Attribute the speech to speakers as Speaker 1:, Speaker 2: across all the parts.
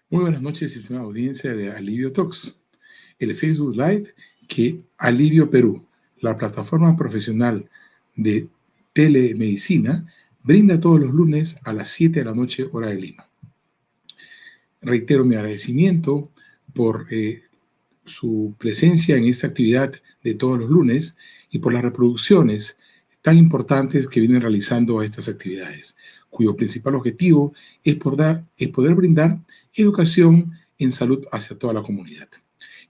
Speaker 1: Muy buenas noches, estimada audiencia de Alivio Talks, el Facebook Live que Alivio Perú, la plataforma profesional de telemedicina, brinda todos los lunes a las 7 de la noche, hora de Lima. Reitero mi agradecimiento por su presencia en esta actividad de todos los lunes y por las reproducciones tan importantes que vienen realizando a estas actividades, cuyo principal objetivo es poder brindar educación en salud hacia toda la comunidad.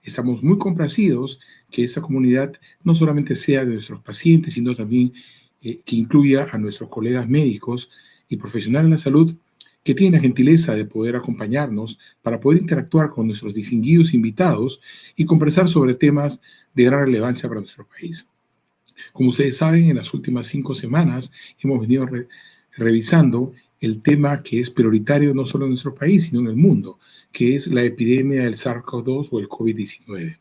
Speaker 1: Estamos muy complacidos que esta comunidad no solamente sea de nuestros pacientes, sino también que incluya a nuestros colegas médicos y profesionales de la salud que tienen la gentileza de poder acompañarnos para poder interactuar con nuestros distinguidos invitados y conversar sobre temas de gran relevancia para nuestro país. Como ustedes saben, en las últimas 5 semanas hemos venido revisando el tema que es prioritario no solo en nuestro país, sino en el mundo, que es la epidemia del SARS-CoV-2 o el COVID-19.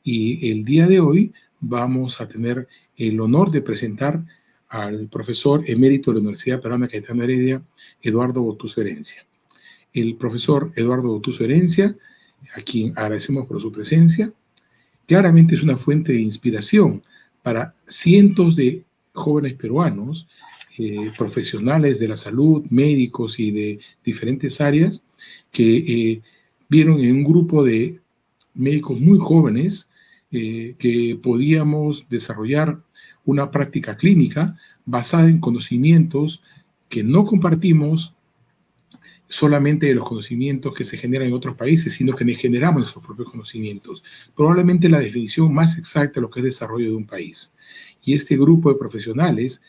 Speaker 1: Y el día de hoy vamos a tener el honor de presentar al profesor emérito de la Universidad Peruana Cayetano Heredia, Eduardo Botuso Herencia. El profesor Eduardo Botuso Herencia, a quien agradecemos por su presencia, claramente es una fuente de inspiración para cientos de jóvenes peruanos, profesionales de la salud, médicos y de diferentes áreas, que vieron en un grupo de médicos muy jóvenes que podíamos desarrollar una práctica clínica basada en conocimientos que no compartimos solamente de los conocimientos que se generan en otros países, sino que generamos nuestros propios conocimientos. Probablemente la definición más exacta de lo que es desarrollo de un país. Y este grupo de profesionales,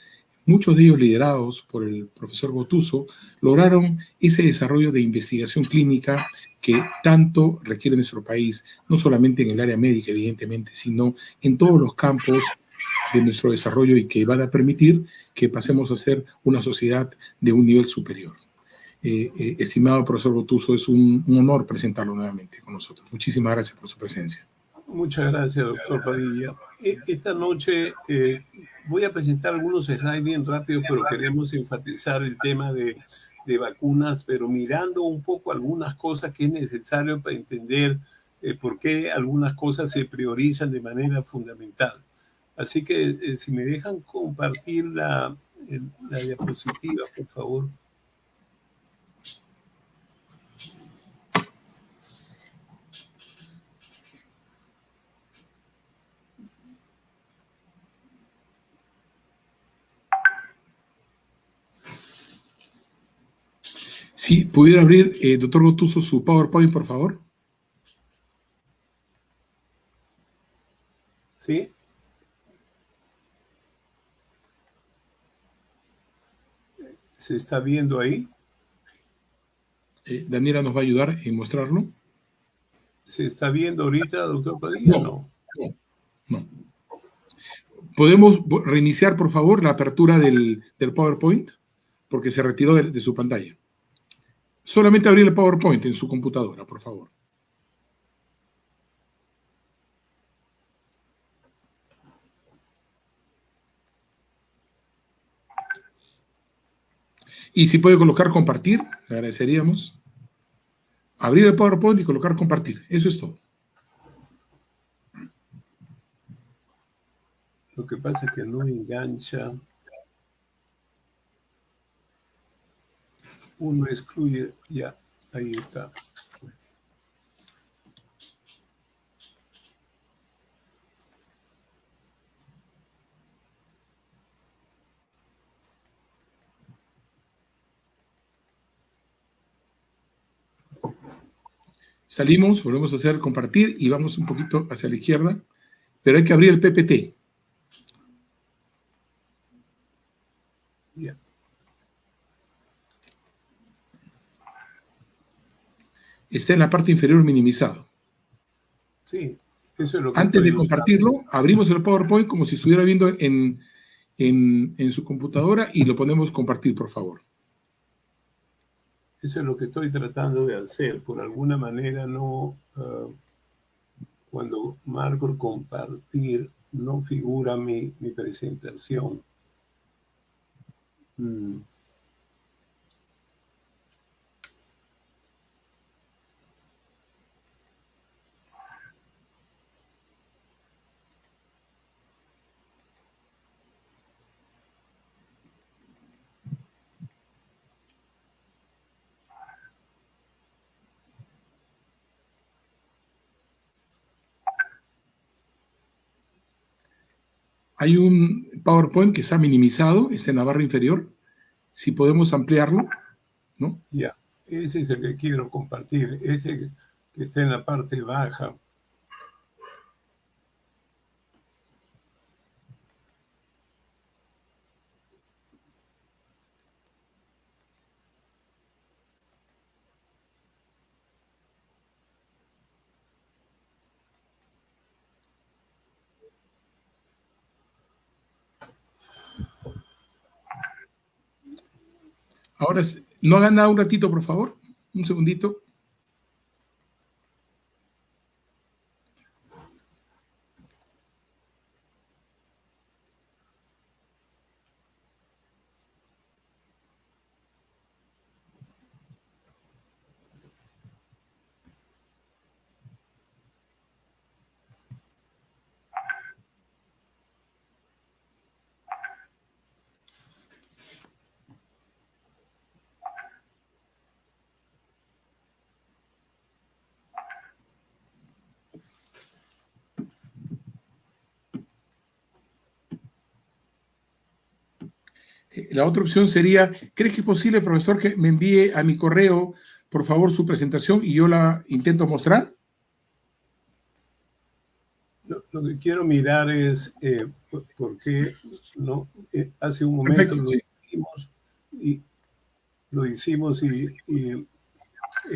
Speaker 1: muchos de ellos liderados por el profesor Botuso, lograron ese desarrollo de investigación clínica que tanto requiere nuestro país, no solamente en el área médica, evidentemente, sino en todos los campos de nuestro desarrollo y que van a permitir que pasemos a ser una sociedad de un nivel superior. Estimado profesor Botuso, es un honor presentarlo nuevamente con nosotros. Muchísimas gracias por su presencia.
Speaker 2: Muchas gracias, doctor Padilla. Esta noche voy a presentar algunos slides bien rápidos, pero queremos enfatizar el tema de vacunas, pero mirando un poco algunas cosas que es necesario para entender por qué algunas cosas se priorizan de manera fundamental. Así que si me dejan compartir la diapositiva, por favor.
Speaker 1: Si pudiera abrir, doctor Botuso, su PowerPoint, por favor.
Speaker 2: ¿Sí? ¿Se está viendo ahí?
Speaker 1: Daniela nos va a ayudar en mostrarlo.
Speaker 2: ¿Se está viendo ahorita, doctor Padilla?
Speaker 1: No. ¿Podemos reiniciar, por favor, la apertura del PowerPoint? Porque se retiró de su pantalla. Solamente abrir el PowerPoint en su computadora, por favor. Y si puede colocar compartir, le agradeceríamos. Abrir el PowerPoint y colocar compartir. Eso es todo.
Speaker 2: Lo que pasa es que no engancha. Uno excluye, ya, ahí está.
Speaker 1: Salimos, volvemos a hacer compartir y vamos un poquito hacia la izquierda, pero hay que abrir el PPT.
Speaker 2: Yeah.
Speaker 1: Está en la parte inferior minimizado.
Speaker 2: Sí, eso es lo que
Speaker 1: antes de compartirlo, abrimos el PowerPoint como si estuviera viendo en su computadora y lo ponemos compartir, por favor.
Speaker 2: Eso es lo que estoy tratando de hacer. Por alguna manera no, cuando marco compartir, no figura mi presentación.
Speaker 1: Hay un PowerPoint que está minimizado, está en la barra inferior. Si podemos ampliarlo, ¿no?
Speaker 2: Ya, ese es el que quiero compartir, ese que está en la parte baja.
Speaker 1: Ahora, no hagan nada un ratito, por favor. Un segundito. La otra opción sería, ¿crees que es posible, profesor, que me envíe a mi correo, por favor, su presentación y yo la intento mostrar?
Speaker 2: Lo que quiero mirar es por qué no hace un momento lo hicimos y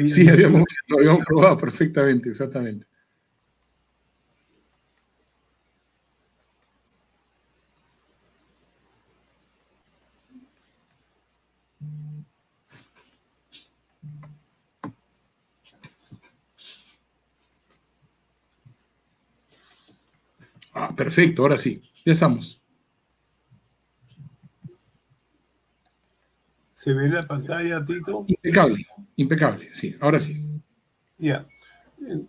Speaker 1: sí, lo habíamos probado perfectamente, exactamente. Ah, perfecto, ahora sí, ya estamos.
Speaker 2: ¿Se ve la pantalla, Tito?
Speaker 1: Impecable, impecable, sí, ahora sí.
Speaker 2: Ya.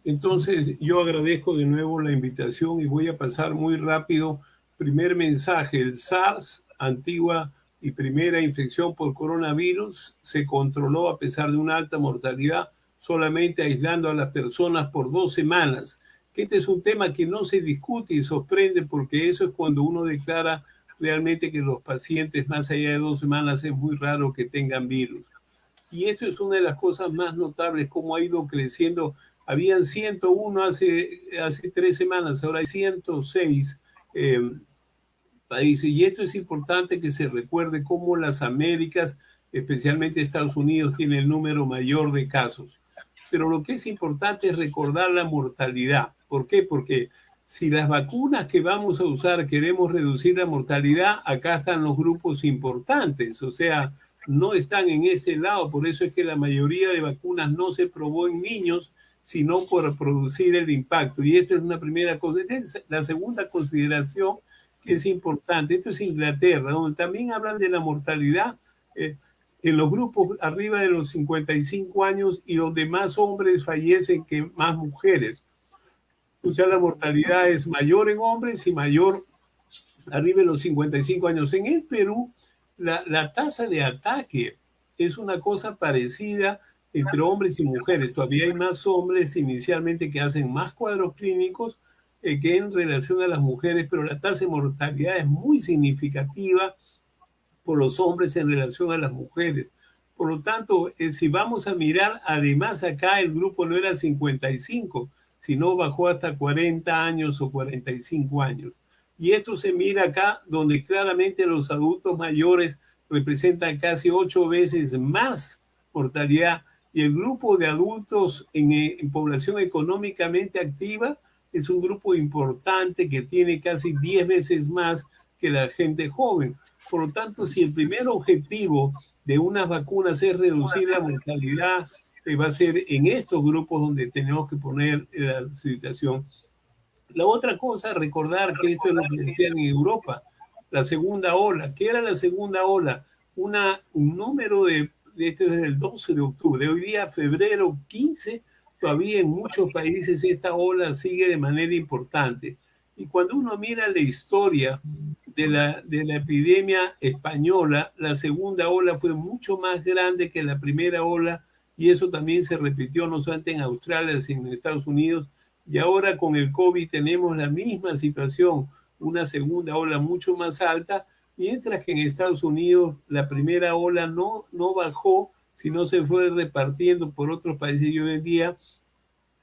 Speaker 2: Entonces, yo agradezco de nuevo la invitación y voy a pasar muy rápido. Primer mensaje, el SARS, antigua y primera infección por coronavirus, se controló a pesar de una alta mortalidad, solamente aislando a las personas por 2 semanas. Este es un tema que no se discute y sorprende porque eso es cuando uno declara realmente que los pacientes más allá de 2 semanas es muy raro que tengan virus. Y esto es una de las cosas más notables, cómo ha ido creciendo. Habían 101 hace 3 semanas, ahora hay 106 países. Y esto es importante que se recuerde cómo las Américas, especialmente Estados Unidos, tiene el número mayor de casos. Pero lo que es importante es recordar la mortalidad. ¿Por qué? Porque si las vacunas que vamos a usar queremos reducir la mortalidad, acá están los grupos importantes. O sea, no están en este lado. Por eso es que la mayoría de vacunas no se probó en niños, sino por producir el impacto. Y esto es una primera cosa. La segunda consideración que es importante, esto es Inglaterra, donde también hablan de la mortalidad en los grupos arriba de los 55 años y donde más hombres fallecen que más mujeres. O sea, la mortalidad es mayor en hombres y mayor arriba de los 55 años. En el Perú, la tasa de ataque es una cosa parecida entre hombres y mujeres. Todavía hay más hombres inicialmente que hacen más cuadros clínicos que en relación a las mujeres, pero la tasa de mortalidad es muy significativa por los hombres en relación a las mujeres. Por lo tanto, si vamos a mirar, además acá el grupo no era 55, sino bajó hasta 40 años o 45 años. Y esto se mira acá, donde claramente los adultos mayores representan casi 8 veces más mortalidad y el grupo de adultos en población económicamente activa es un grupo importante que tiene casi 10 veces más que la gente joven. Por lo tanto, si el primer objetivo de unas vacunas es reducir la mortalidad, va a ser en estos grupos donde tenemos que poner la situación. La otra cosa, recordar que esto es lo que decían en Europa, la segunda ola. ¿Qué era la segunda ola? Un número este es el 12 de octubre, hoy día febrero 15, todavía en muchos países esta ola sigue de manera importante. Y cuando uno mira la historia de la epidemia española, la segunda ola fue mucho más grande que la primera ola y eso también se repitió no solamente en Australia, sino en Estados Unidos. Y ahora con el COVID tenemos la misma situación. una segunda ola mucho más alta, mientras que en Estados Unidos la primera ola no bajó, sino se fue repartiendo por otros países y hoy en día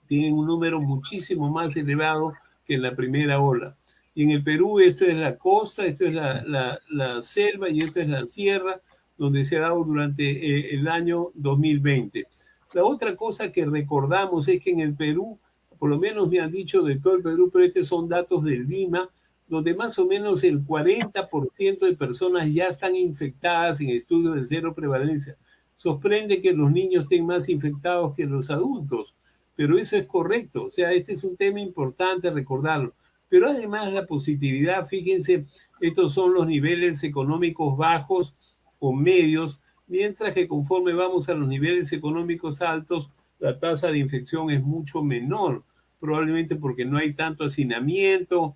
Speaker 2: tienen un número muchísimo más elevado que en la primera ola. Y en el Perú esto es la costa, esto es la selva y esto es la sierra, donde se ha dado durante el año 2020. La otra cosa que recordamos es que en el Perú, por lo menos me han dicho de todo el Perú, pero estos son datos de Lima, donde más o menos el 40% de personas ya están infectadas en estudios de cero prevalencia. Sorprende que los niños estén más infectados que los adultos, pero eso es correcto. O sea, este es un tema importante recordarlo. Pero además la positividad, fíjense, estos son los niveles económicos bajos o medios, mientras que conforme vamos a los niveles económicos altos, la tasa de infección es mucho menor, probablemente porque no hay tanto hacinamiento,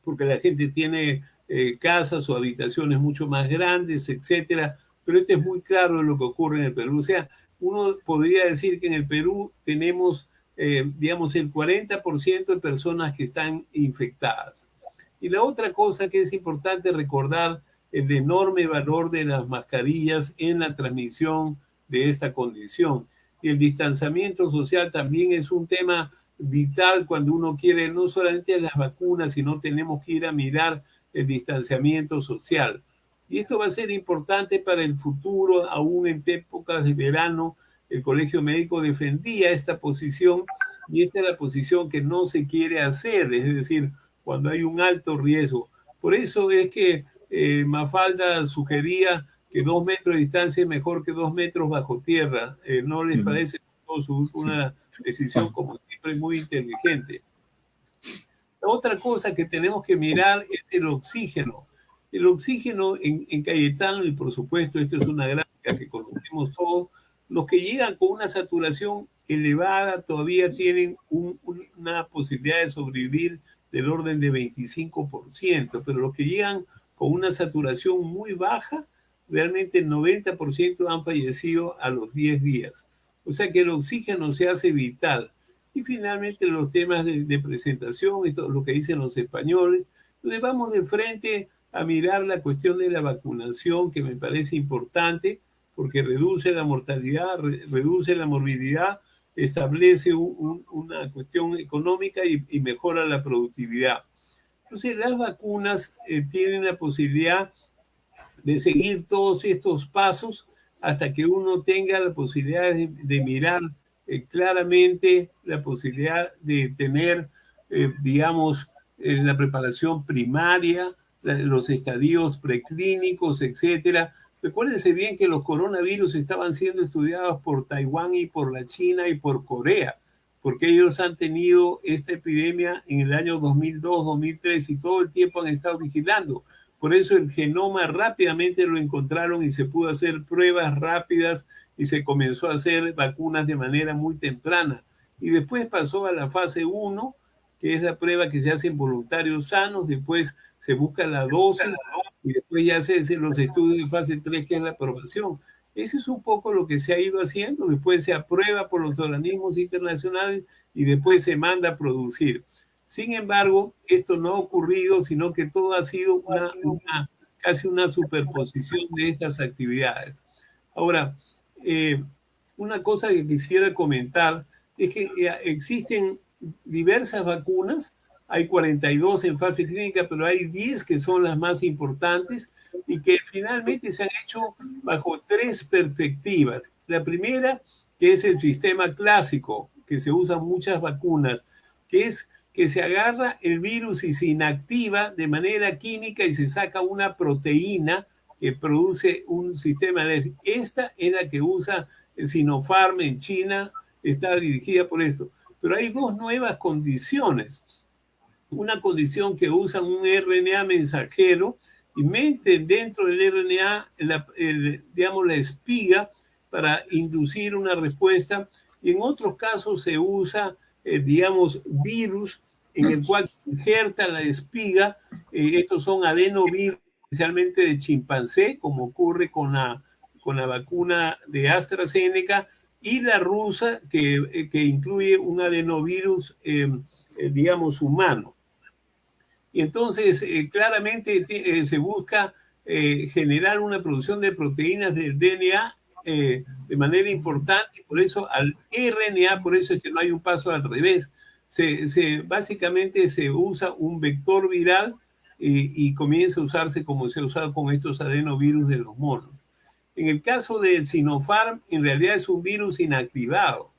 Speaker 2: porque la gente tiene casas o habitaciones mucho más grandes, etcétera. Pero esto es muy claro de lo que ocurre en el Perú. O sea, uno podría decir que en el Perú tenemos, digamos, el 40% de personas que están infectadas. Y la otra cosa que es importante recordar, el enorme valor de las mascarillas en la transmisión de esta condición. Y el distanciamiento social también es un tema vital cuando uno quiere no solamente las vacunas, sino tenemos que ir a mirar el distanciamiento social. Y esto va a ser importante para el futuro, aún en épocas de verano. El Colegio Médico defendía esta posición y esta es la posición que no se quiere hacer, es decir, cuando hay un alto riesgo. Por eso es que Mafalda sugería que 2 metros de distancia es mejor que 2 metros bajo tierra. ¿No les parece una decisión, como siempre, muy inteligente? La otra cosa que tenemos que mirar es el oxígeno. El oxígeno en Cayetano, y por supuesto, esto es una gráfica que conocemos todos, los que llegan con una saturación elevada todavía tienen una posibilidad de sobrevivir del orden de 25%, pero los que llegan con una saturación muy baja, realmente el 90% han fallecido a los 10 días. O sea que el oxígeno se hace vital. Y finalmente los temas de presentación, esto es lo que dicen los españoles. Entonces vamos de frente a mirar la cuestión de la vacunación, que me parece importante, porque reduce la mortalidad, reduce la morbilidad, establece una cuestión económica y mejora la productividad. Entonces las vacunas tienen la posibilidad de seguir todos estos pasos hasta que uno tenga la posibilidad de mirar claramente la posibilidad de tener, digamos, la preparación primaria, los estadios preclínicos, etcétera. Recuérdense bien que los coronavirus estaban siendo estudiados por Taiwán y por la China y por Corea, porque ellos han tenido esta epidemia en el año 2002, 2003 y todo el tiempo han estado vigilando. Por eso el genoma rápidamente lo encontraron y se pudo hacer pruebas rápidas y se comenzó a hacer vacunas de manera muy temprana. Y después pasó a la fase 1, que es la prueba que se hace en voluntarios sanos, después se busca la dosis y después ya se hacen los estudios de fase 3, que es la aprobación. Eso es un poco lo que se ha ido haciendo, después se aprueba por los organismos internacionales y después se manda a producir. Sin embargo, esto no ha ocurrido, sino que todo ha sido casi una superposición de estas actividades. Ahora, una cosa que quisiera comentar es que existen diversas vacunas, hay 42 en fase clínica, pero hay 10 que son las más importantes y que finalmente se han hecho bajo 3 perspectivas. La primera, que es el sistema clásico, que se usan muchas vacunas, que es que se agarra el virus y se inactiva de manera química y se saca una proteína que produce un sistema alérgico. Esta es la que usa el Sinopharm en China, está dirigida por esto. Pero hay 2 nuevas condiciones. Una condición que usan un RNA mensajero y meten dentro del RNA digamos, la espiga para inducir una respuesta. Y en otros casos se usa, digamos, virus en el cual se injerta la espiga. Estos son adenovirus, especialmente de chimpancé, como ocurre con la vacuna de AstraZeneca, y la rusa, que incluye un adenovirus, digamos, humano. Y entonces, claramente se busca generar una producción de proteínas del DNA de manera importante, por eso al RNA, por eso es que no hay un paso al revés. Básicamente se usa un vector viral y comienza a usarse como se ha usado con estos adenovirus de los monos. En el caso del Sinopharm, en realidad es un virus inactivado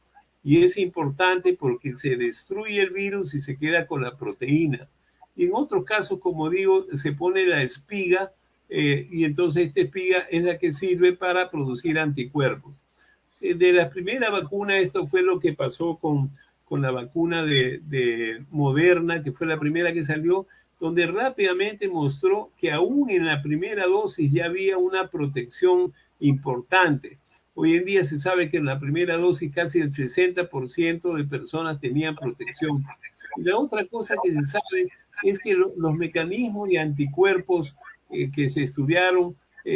Speaker 2: y es importante porque se destruye el virus y se queda con la proteína. Y en otros casos, como digo, se pone la espiga y entonces esta espiga es la que sirve para producir anticuerpos. De la primera vacuna, esto fue lo que pasó con la vacuna de Moderna, que fue la primera que salió, donde rápidamente mostró que aún en la primera dosis ya había una protección importante. Hoy en día se sabe que en la primera dosis casi el 60% de personas tenían protección. Y la otra cosa que se sabe es que los mecanismos de anticuerpos que se estudiaron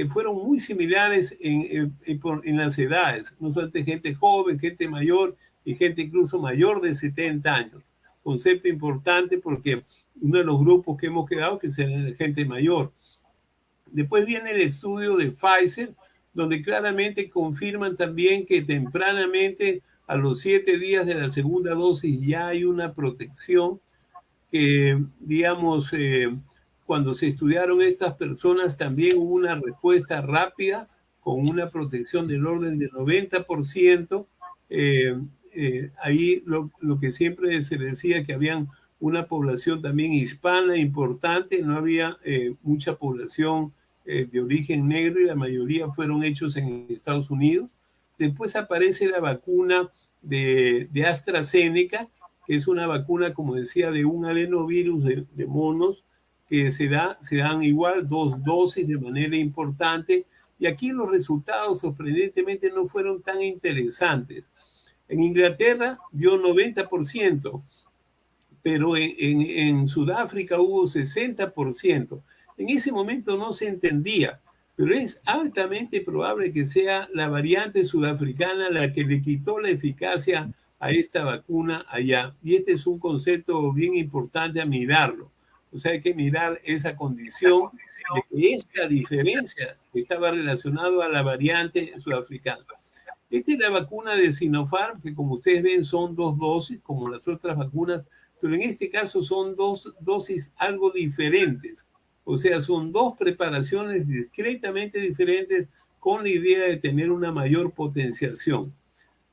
Speaker 2: fueron muy similares en las edades, no solamente gente joven, gente mayor y gente incluso mayor de 70 años. Concepto importante porque uno de los grupos que hemos quedado que es la gente mayor. Después viene el estudio de Pfizer, donde claramente confirman también que tempranamente, a los 7 días de la segunda dosis, ya hay una protección que, digamos, cuando se estudiaron estas personas también hubo una respuesta rápida con una protección del orden del 90%. Ahí lo que siempre se decía que habían una población también hispana importante, no había mucha población de origen negro y la mayoría fueron hechos en Estados Unidos. Después aparece la vacuna de AstraZeneca, que es una vacuna, como decía, de un adenovirus de monos, que se dan igual 2 dosis de manera importante, y aquí los resultados sorprendentemente no fueron tan interesantes. En Inglaterra dio 90%, pero en Sudáfrica hubo 60%. En ese momento no se entendía, pero es altamente probable que sea la variante sudafricana la que le quitó la eficacia a esta vacuna allá. Y este es un concepto bien importante a mirarlo. O sea, hay que mirar esa condición de que esta diferencia estaba relacionada a la variante sudafricana. Esta es la vacuna de Sinopharm, que como ustedes ven son 2 dosis, como las otras vacunas, pero en este caso son 2 dosis algo diferentes. O sea, son 2 preparaciones discretamente diferentes con la idea de tener una mayor potenciación.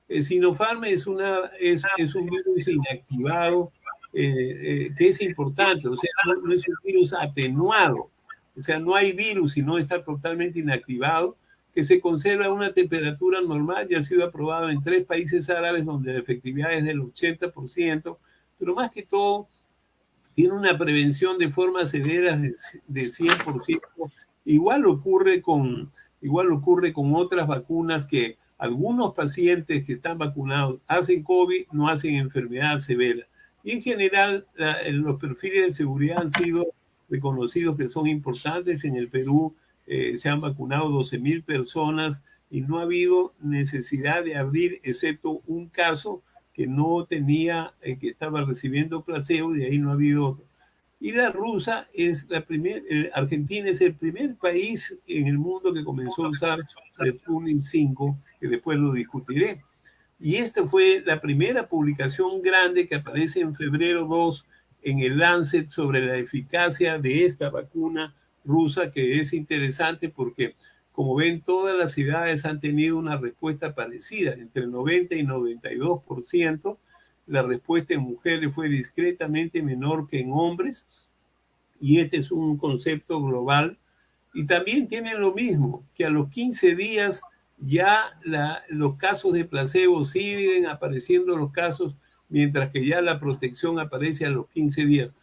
Speaker 2: El Sinopharm es un virus inactivado que es importante, o sea, no es un virus atenuado, o sea, no hay virus y no está totalmente inactivado, que se conserva a una temperatura normal y ha sido aprobado en 3 países árabes donde la efectividad es del 80%, pero más que todo tiene una prevención de formas severas de 100%. Igual ocurre con otras vacunas que algunos pacientes que están vacunados hacen COVID, no hacen enfermedad severa. Y en general los perfiles de seguridad han sido reconocidos que son importantes. En el Perú se han vacunado 12,000 personas y no ha habido necesidad de abrir, excepto un caso que no tenía, que estaba recibiendo placebo, y de ahí no ha habido otro. Y la rusa es Argentina es el primer país en el mundo que comenzó a usar el Sputnik 5, que después lo discutiré. Y esta fue la primera publicación grande que aparece en febrero 2 en el Lancet sobre la eficacia de esta vacuna rusa, que es interesante porque, como ven, todas las ciudades han tenido una respuesta parecida, entre 90 y 92%. La respuesta en mujeres fue discretamente menor que en hombres, y este es un concepto global. Y también tienen lo mismo, que a los 15 días ya los casos de placebo siguen apareciendo los casos, mientras que ya la protección aparece a los 15 días.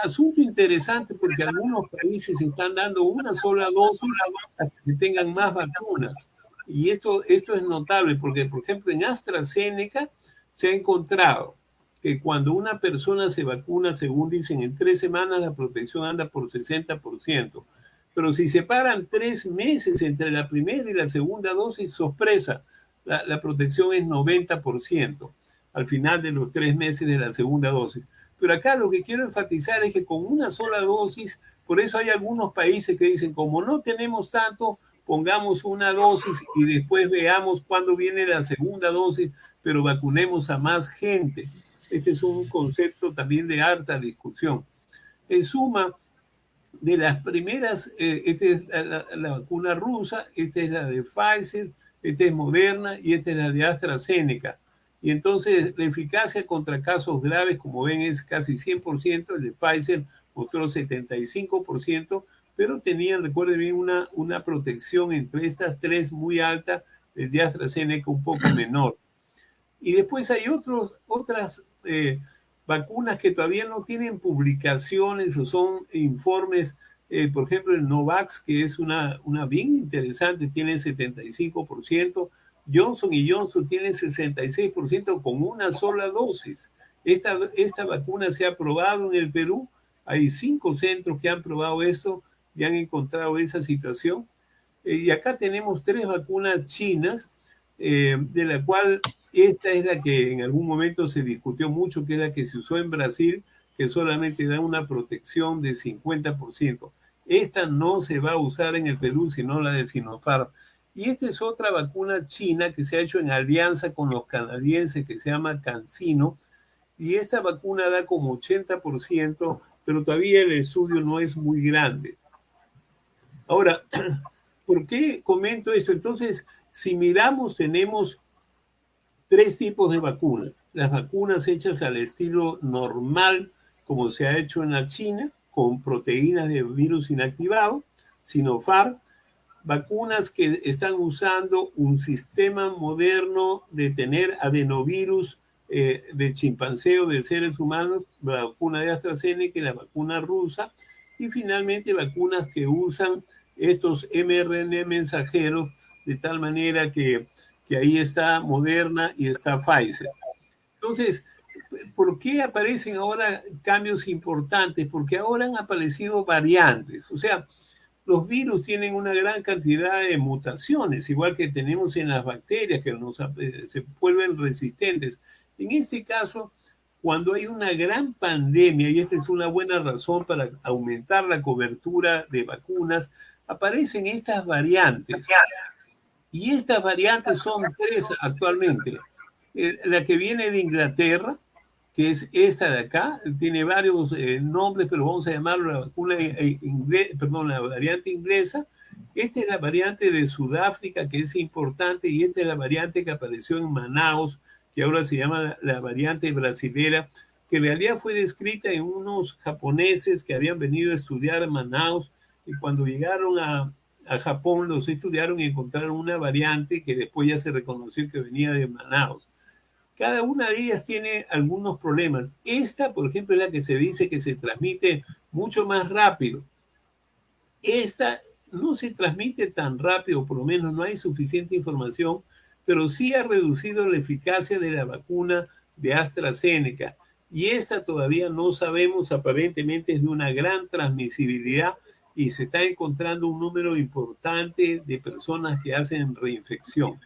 Speaker 2: Asunto interesante porque algunos países están dando una sola dosis hasta que tengan más vacunas. Y esto es notable porque, por ejemplo, en AstraZeneca se ha encontrado que cuando una persona se vacuna, según dicen, en 3 semanas la protección anda por 60%. Pero si se paran 3 meses entre la primera y la segunda dosis, sorpresa, la protección es 90% al final de los 3 meses de la segunda dosis. Pero acá lo que quiero enfatizar es que con una sola dosis, por eso hay algunos países que dicen, como no tenemos tanto, pongamos una dosis y después veamos cuándo viene la segunda dosis, pero vacunemos a más gente. Este es un concepto también de harta discusión. En suma, de las primeras, esta es la vacuna rusa, esta es la de Pfizer, esta es Moderna y esta es la de AstraZeneca. Y entonces la eficacia contra casos graves, como ven, es casi 100%, el de Pfizer mostró 75%, pero tenían, recuerden bien, una protección entre estas tres muy alta, el de AstraZeneca un poco menor. Y después hay otras vacunas que todavía no tienen publicaciones o son informes, por ejemplo, el Novax, que es una bien interesante, tiene 75%, Johnson y Johnson tiene 66% con una sola dosis. Esta vacuna se ha probado en el Perú, hay 5 centros que han probado esto y han encontrado esa situación. Y acá tenemos 3 vacunas chinas, de la cual esta es la que en algún momento se discutió mucho, que es la que se usó en Brasil, que solamente da una protección de 50%. Esta no se va a usar en el Perú, sino la de Sinopharm. Y esta es otra vacuna china que se ha hecho en alianza con los canadienses, que se llama CanSino, y esta vacuna da como 80%, pero todavía el estudio no es muy grande. Ahora, ¿por qué comento esto? Entonces, si miramos, tenemos 3 tipos de vacunas. Las vacunas hechas al estilo normal, como se ha hecho en la China, con proteínas de virus inactivado, Sinopharm, vacunas que están usando un sistema moderno de tener adenovirus de chimpancé o de seres humanos, la vacuna de AstraZeneca y la vacuna rusa, y finalmente vacunas que usan estos mRNA mensajeros, de tal manera que ahí está Moderna y está Pfizer. Entonces, ¿por qué aparecen ahora cambios importantes? Porque ahora han aparecido variantes. O sea, los virus tienen una gran cantidad de mutaciones, igual que tenemos en las bacterias que se vuelven resistentes. En este caso, cuando hay una gran pandemia, y esta es una buena razón para aumentar la cobertura de vacunas, aparecen estas variantes. Y estas variantes son 3 actualmente. La que viene de Inglaterra, que es esta de acá, tiene varios nombres, pero vamos a llamarlo la vacuna la variante inglesa. Esta es la variante de Sudáfrica, que es importante, y esta es la variante que apareció en Manaus, que ahora se llama la variante brasilera, que en realidad fue descrita en unos japoneses que habían venido a estudiar en Manaus, y cuando llegaron a Japón los estudiaron y encontraron una variante que después ya se reconoció que venía de Manaus. Cada una de ellas tiene algunos problemas. Esta, por ejemplo, es la que se dice que se transmite mucho más rápido. Esta no se transmite tan rápido, por lo menos no hay suficiente información, pero sí ha reducido la eficacia de la vacuna de AstraZeneca. Y esta todavía no sabemos, aparentemente es de una gran transmisibilidad y se está encontrando un número importante de personas que hacen reinfección.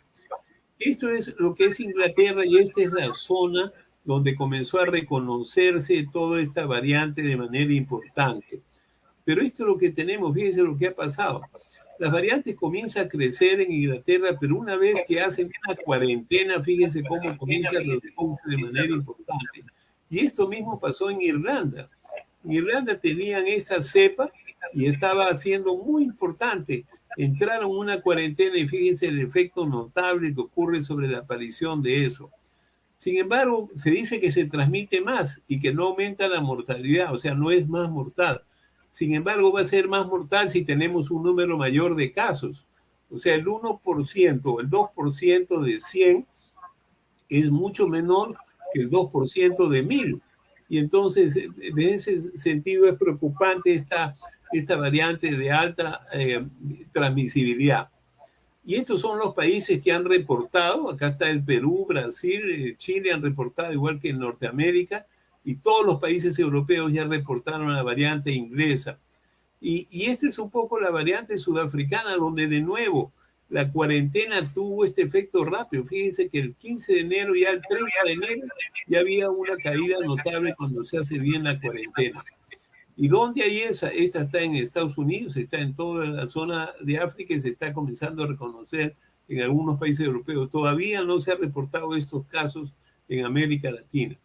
Speaker 2: Esto es lo que es Inglaterra y esta es la zona donde comenzó a reconocerse toda esta variante de manera importante. Pero esto es lo que tenemos, fíjense lo que ha pasado. Las variantes comienzan a crecer en Inglaterra, pero una vez que hacen una cuarentena, fíjense cómo comienza a reducirse de manera importante. Y esto mismo pasó en Irlanda. En Irlanda tenían esa cepa y estaba siendo muy importante. Entraron en una cuarentena y fíjense el efecto notable que ocurre sobre la aparición de eso. Sin embargo, se dice que se transmite más y que no aumenta la mortalidad, o sea, no es más mortal. Sin embargo, va a ser más mortal si tenemos un número mayor de casos. O sea, el 1%, el 2% de 100 es mucho menor que el 2% de 1000. Y entonces, en ese sentido, es preocupante esta variante de alta transmisibilidad. Y estos son los países que han reportado. Acá está el Perú, Brasil, Chile han reportado, igual que en Norteamérica, y todos los países europeos ya reportaron la variante inglesa. Y esta es un poco la variante sudafricana, donde de nuevo la cuarentena tuvo este efecto rápido. Fíjense que el 15 de enero, ya el 30 de enero, ya había una caída notable cuando se hace bien la cuarentena. ¿Y dónde hay esa? Esta está en Estados Unidos, está en toda la zona de África y se está comenzando a reconocer en algunos países europeos. Todavía no se han reportado estos casos en América Latina.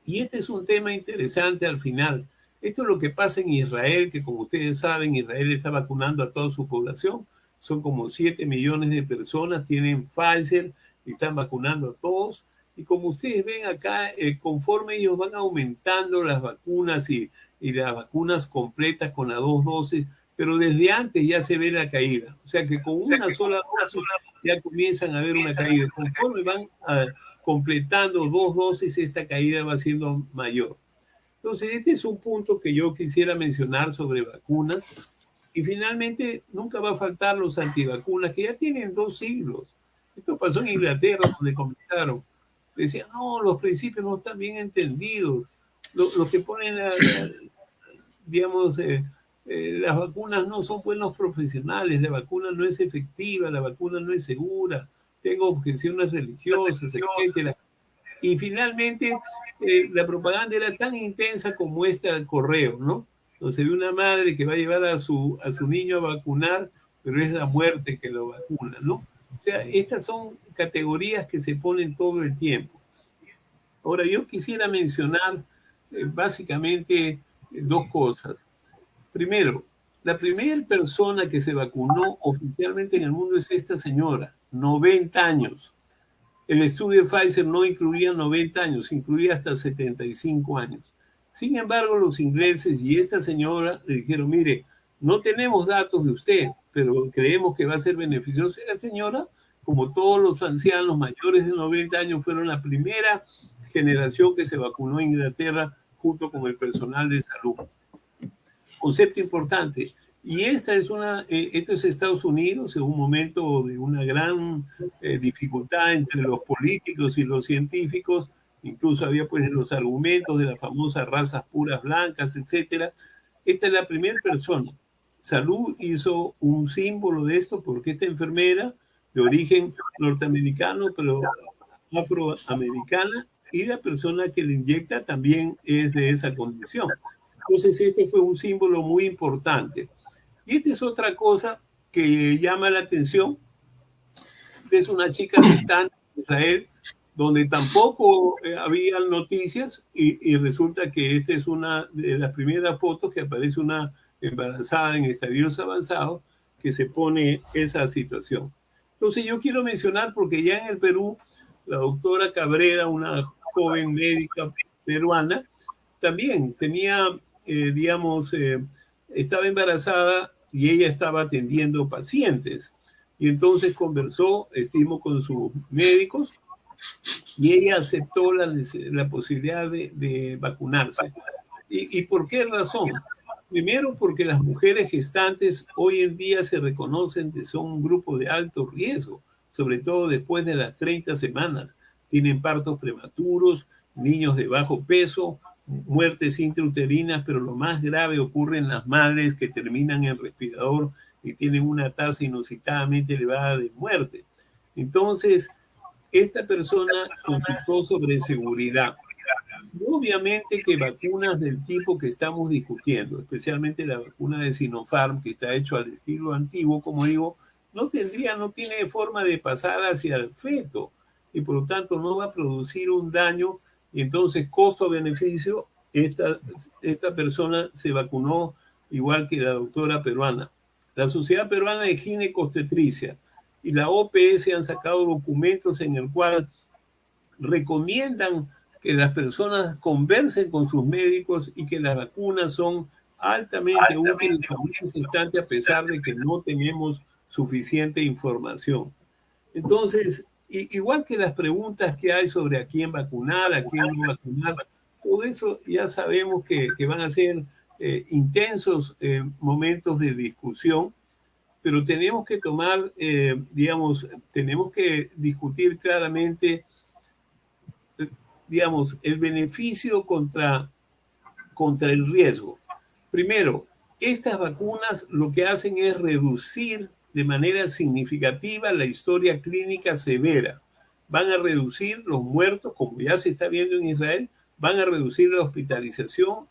Speaker 2: Y este es un tema interesante al final. Esto es lo que pasa en Israel, que como ustedes saben, Israel está vacunando a toda su población. Son como 7 millones de personas, tienen Pfizer y están vacunando a todos. Y como ustedes ven acá, conforme ellos van aumentando las vacunas y las vacunas completas con las 2 dosis, pero desde antes ya se ve la caída. O sea que con una sola dosis ya comienzan a ver una caída. Conforme van completando 2 dosis, esta caída va siendo mayor. Entonces, este es un punto que yo quisiera mencionar sobre vacunas. Y finalmente, nunca va a faltar los antivacunas, que ya tienen 2 siglos. Esto pasó en Inglaterra, donde comentaron. Decían, no, los principios no están bien entendidos. Los que ponen, digamos, las vacunas no son buenos profesionales, la vacuna no es efectiva, la vacuna no es segura, tengo objeciones religiosas, etc. Y finalmente, la propaganda era tan intensa como este correo, ¿no? Entonces, ve una madre que va a llevar a su niño a vacunar, pero es la muerte que lo vacuna, ¿no? O sea, estas son categorías que se ponen todo el tiempo. Ahora, yo quisiera mencionar básicamente 2 cosas. Primero, la primera persona que se vacunó oficialmente en el mundo es esta señora, 90 años. El estudio de Pfizer no incluía 90 años, incluía hasta 75 años. Sin embargo, los ingleses y esta señora le dijeron, mire, no tenemos datos de usted, pero creemos que va a ser beneficiosa. La señora, como todos los ancianos mayores de 90 años, fueron la primera generación que se vacunó en Inglaterra junto con el personal de salud. Concepto importante. Y esto es Estados Unidos en un momento de una gran dificultad entre los políticos y los científicos. Incluso había pues los argumentos de las famosas razas puras blancas, etcétera. Esta es la primera persona. Salud hizo un símbolo de esto porque esta enfermera de origen norteamericano, pero afroamericana, y la persona que le inyecta también es de esa condición. Entonces, este fue un símbolo muy importante. Y esta es otra cosa que llama la atención. Es una chica que está en Israel, donde tampoco había noticias, y resulta que esta es una de las primeras fotos que aparece una embarazada en estadios avanzados que se pone esa situación. Entonces, yo quiero mencionar, porque ya en el Perú, la doctora Cabrera, una joven médica peruana, también tenía, estaba embarazada y ella estaba atendiendo pacientes. Y entonces conversó, estimo, con sus médicos y ella aceptó la posibilidad de vacunarse. ¿Y por qué razón? Primero, porque las mujeres gestantes hoy en día se reconocen que son un grupo de alto riesgo, sobre todo después de las 30 semanas. Tienen partos prematuros, niños de bajo peso, muertes intrauterinas, pero lo más grave ocurre en las madres que terminan en respirador y tienen una tasa inusitadamente elevada de muerte. Entonces, esta persona consultó sobre seguridad. Y obviamente que vacunas del tipo que estamos discutiendo, especialmente la vacuna de Sinopharm, que está hecho al estilo antiguo, como digo, no tiene forma de pasar hacia el feto y por lo tanto no va a producir un daño. Y entonces, costo-beneficio, esta persona se vacunó igual que la doctora peruana. La Sociedad Peruana de Ginecobstetricia y la OPS han sacado documentos en el cual recomiendan que las personas conversen con sus médicos y que las vacunas son altamente útiles para un gestante, a pesar de que no tenemos suficiente información. Entonces, igual que las preguntas que hay sobre a quién vacunar, a quién no vacunar, todo eso ya sabemos que van a ser intensos momentos de discusión, pero tenemos que tomar, tenemos que discutir claramente, el beneficio contra el riesgo. Primero, estas vacunas lo que hacen es reducir de manera significativa la historia clínica severa. Van a reducir los muertos, como ya se está viendo en Israel, van a reducir la hospitalización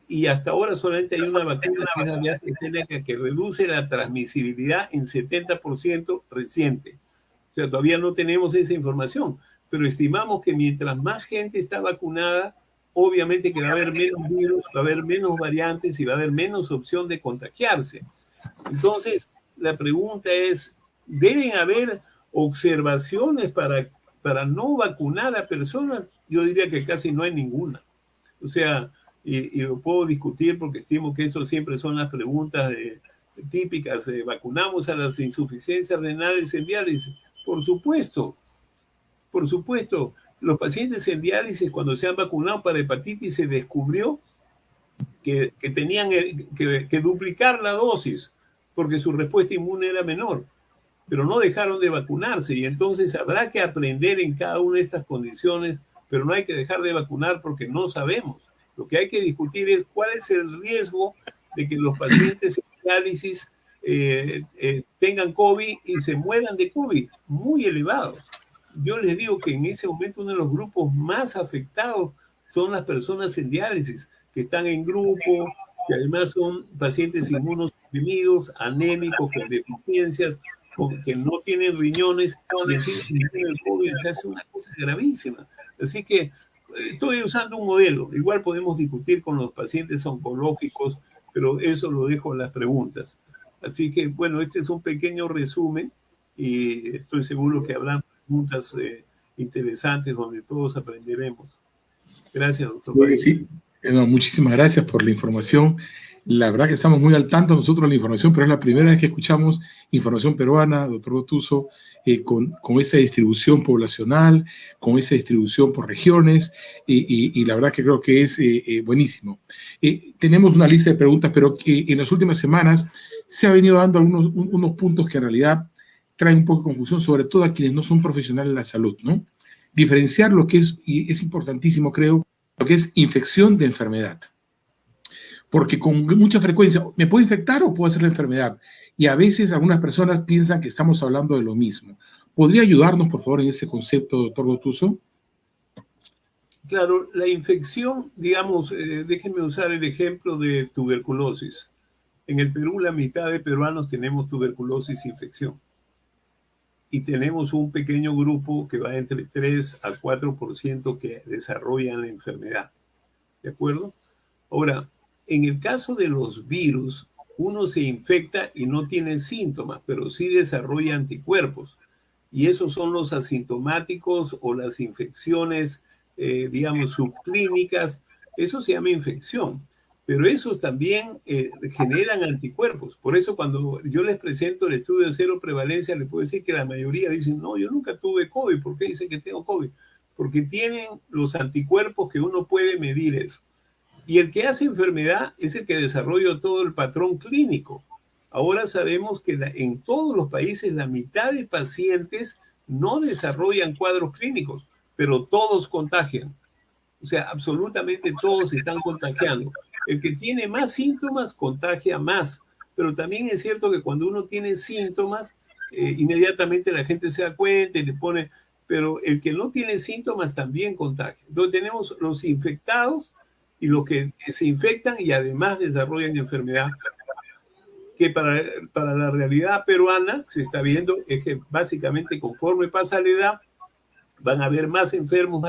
Speaker 2: y hasta ahora solamente hay una vacuna, que es la de AstraZeneca, que reduce la transmisibilidad en 70% reciente. O sea, todavía no tenemos esa información, pero estimamos que mientras más gente está vacunada, obviamente que va a haber menos virus, va a haber menos variantes y va a haber menos opción de contagiarse. Entonces, la pregunta es, ¿deben haber observaciones para no vacunar a personas? Yo diría que casi no hay ninguna. O sea, y lo puedo discutir porque estimo que eso siempre son las preguntas típicas. ¿Vacunamos a las insuficiencias renales en diálisis? Por supuesto, por supuesto. Los pacientes en diálisis, cuando se han vacunado para hepatitis, se descubrió que tenían que duplicar la dosis porque su respuesta inmune era menor, pero no dejaron de vacunarse y entonces habrá que aprender en cada una de estas condiciones, pero no hay que dejar de vacunar porque no sabemos. Lo que hay que discutir es cuál es el riesgo de que los pacientes en diálisis tengan COVID y se mueran de COVID, muy elevado. Yo les digo que en ese momento uno de los grupos más afectados son las personas en diálisis, que están en grupo, que además son pacientes inmunosuprimidos, anémicos, con deficiencias, que no tienen riñones, y encima tienen el COVID, se hace una cosa gravísima. Así que estoy usando un modelo. Igual podemos discutir con los pacientes oncológicos, pero eso lo dejo en las preguntas. Así que, bueno, este es un pequeño resumen y estoy seguro que habrá preguntas interesantes donde todos aprenderemos. Gracias, doctor.
Speaker 1: Sí, muchísimas gracias por la información. La verdad que estamos muy al tanto nosotros de la información, pero es la primera vez que escuchamos información peruana, doctor Gotuso, con esta distribución poblacional, con esta distribución por regiones, y la verdad que creo que es buenísimo. Tenemos una lista de preguntas, pero que en las últimas semanas se ha venido dando unos puntos que en realidad traen un poco de confusión, sobre todo a quienes no son profesionales de la salud, ¿no? Diferenciar lo que es, y es importantísimo, creo, lo que es infección de enfermedad. Porque con mucha frecuencia, ¿me puedo infectar o puedo hacer la enfermedad? Y a veces algunas personas piensan que estamos hablando de lo mismo. ¿Podría ayudarnos, por favor, en este concepto, doctor Gotuso?
Speaker 2: Claro, la infección, digamos, déjenme usar el ejemplo de tuberculosis. En el Perú, la mitad de peruanos tenemos tuberculosis infección. Y tenemos un pequeño grupo que va entre 3 a 4% que desarrollan la enfermedad. ¿De acuerdo? Ahora, en el caso de los virus, uno se infecta y no tiene síntomas, pero sí desarrolla anticuerpos. Y esos son los asintomáticos o las infecciones, digamos, subclínicas. Eso se llama infección. Pero esos también generan anticuerpos. Por eso cuando yo les presento el estudio de cero prevalencia, les puedo decir que la mayoría dicen, no, yo nunca tuve COVID. ¿Por qué dicen que tengo COVID? Porque tienen los anticuerpos que uno puede medir eso. Y el que hace enfermedad es el que desarrolla todo el patrón clínico. Ahora sabemos que en todos los países la mitad de pacientes no desarrollan cuadros clínicos, pero todos contagian. O sea, absolutamente todos se están contagiando. El que tiene más síntomas contagia más, pero también es cierto que cuando uno tiene síntomas, inmediatamente la gente se da cuenta y le pone, pero el que no tiene síntomas también contagia. Entonces tenemos los infectados y los que se infectan y además desarrollan enfermedad, que para la realidad peruana se está viendo es que básicamente conforme pasa la edad van a haber más enfermos,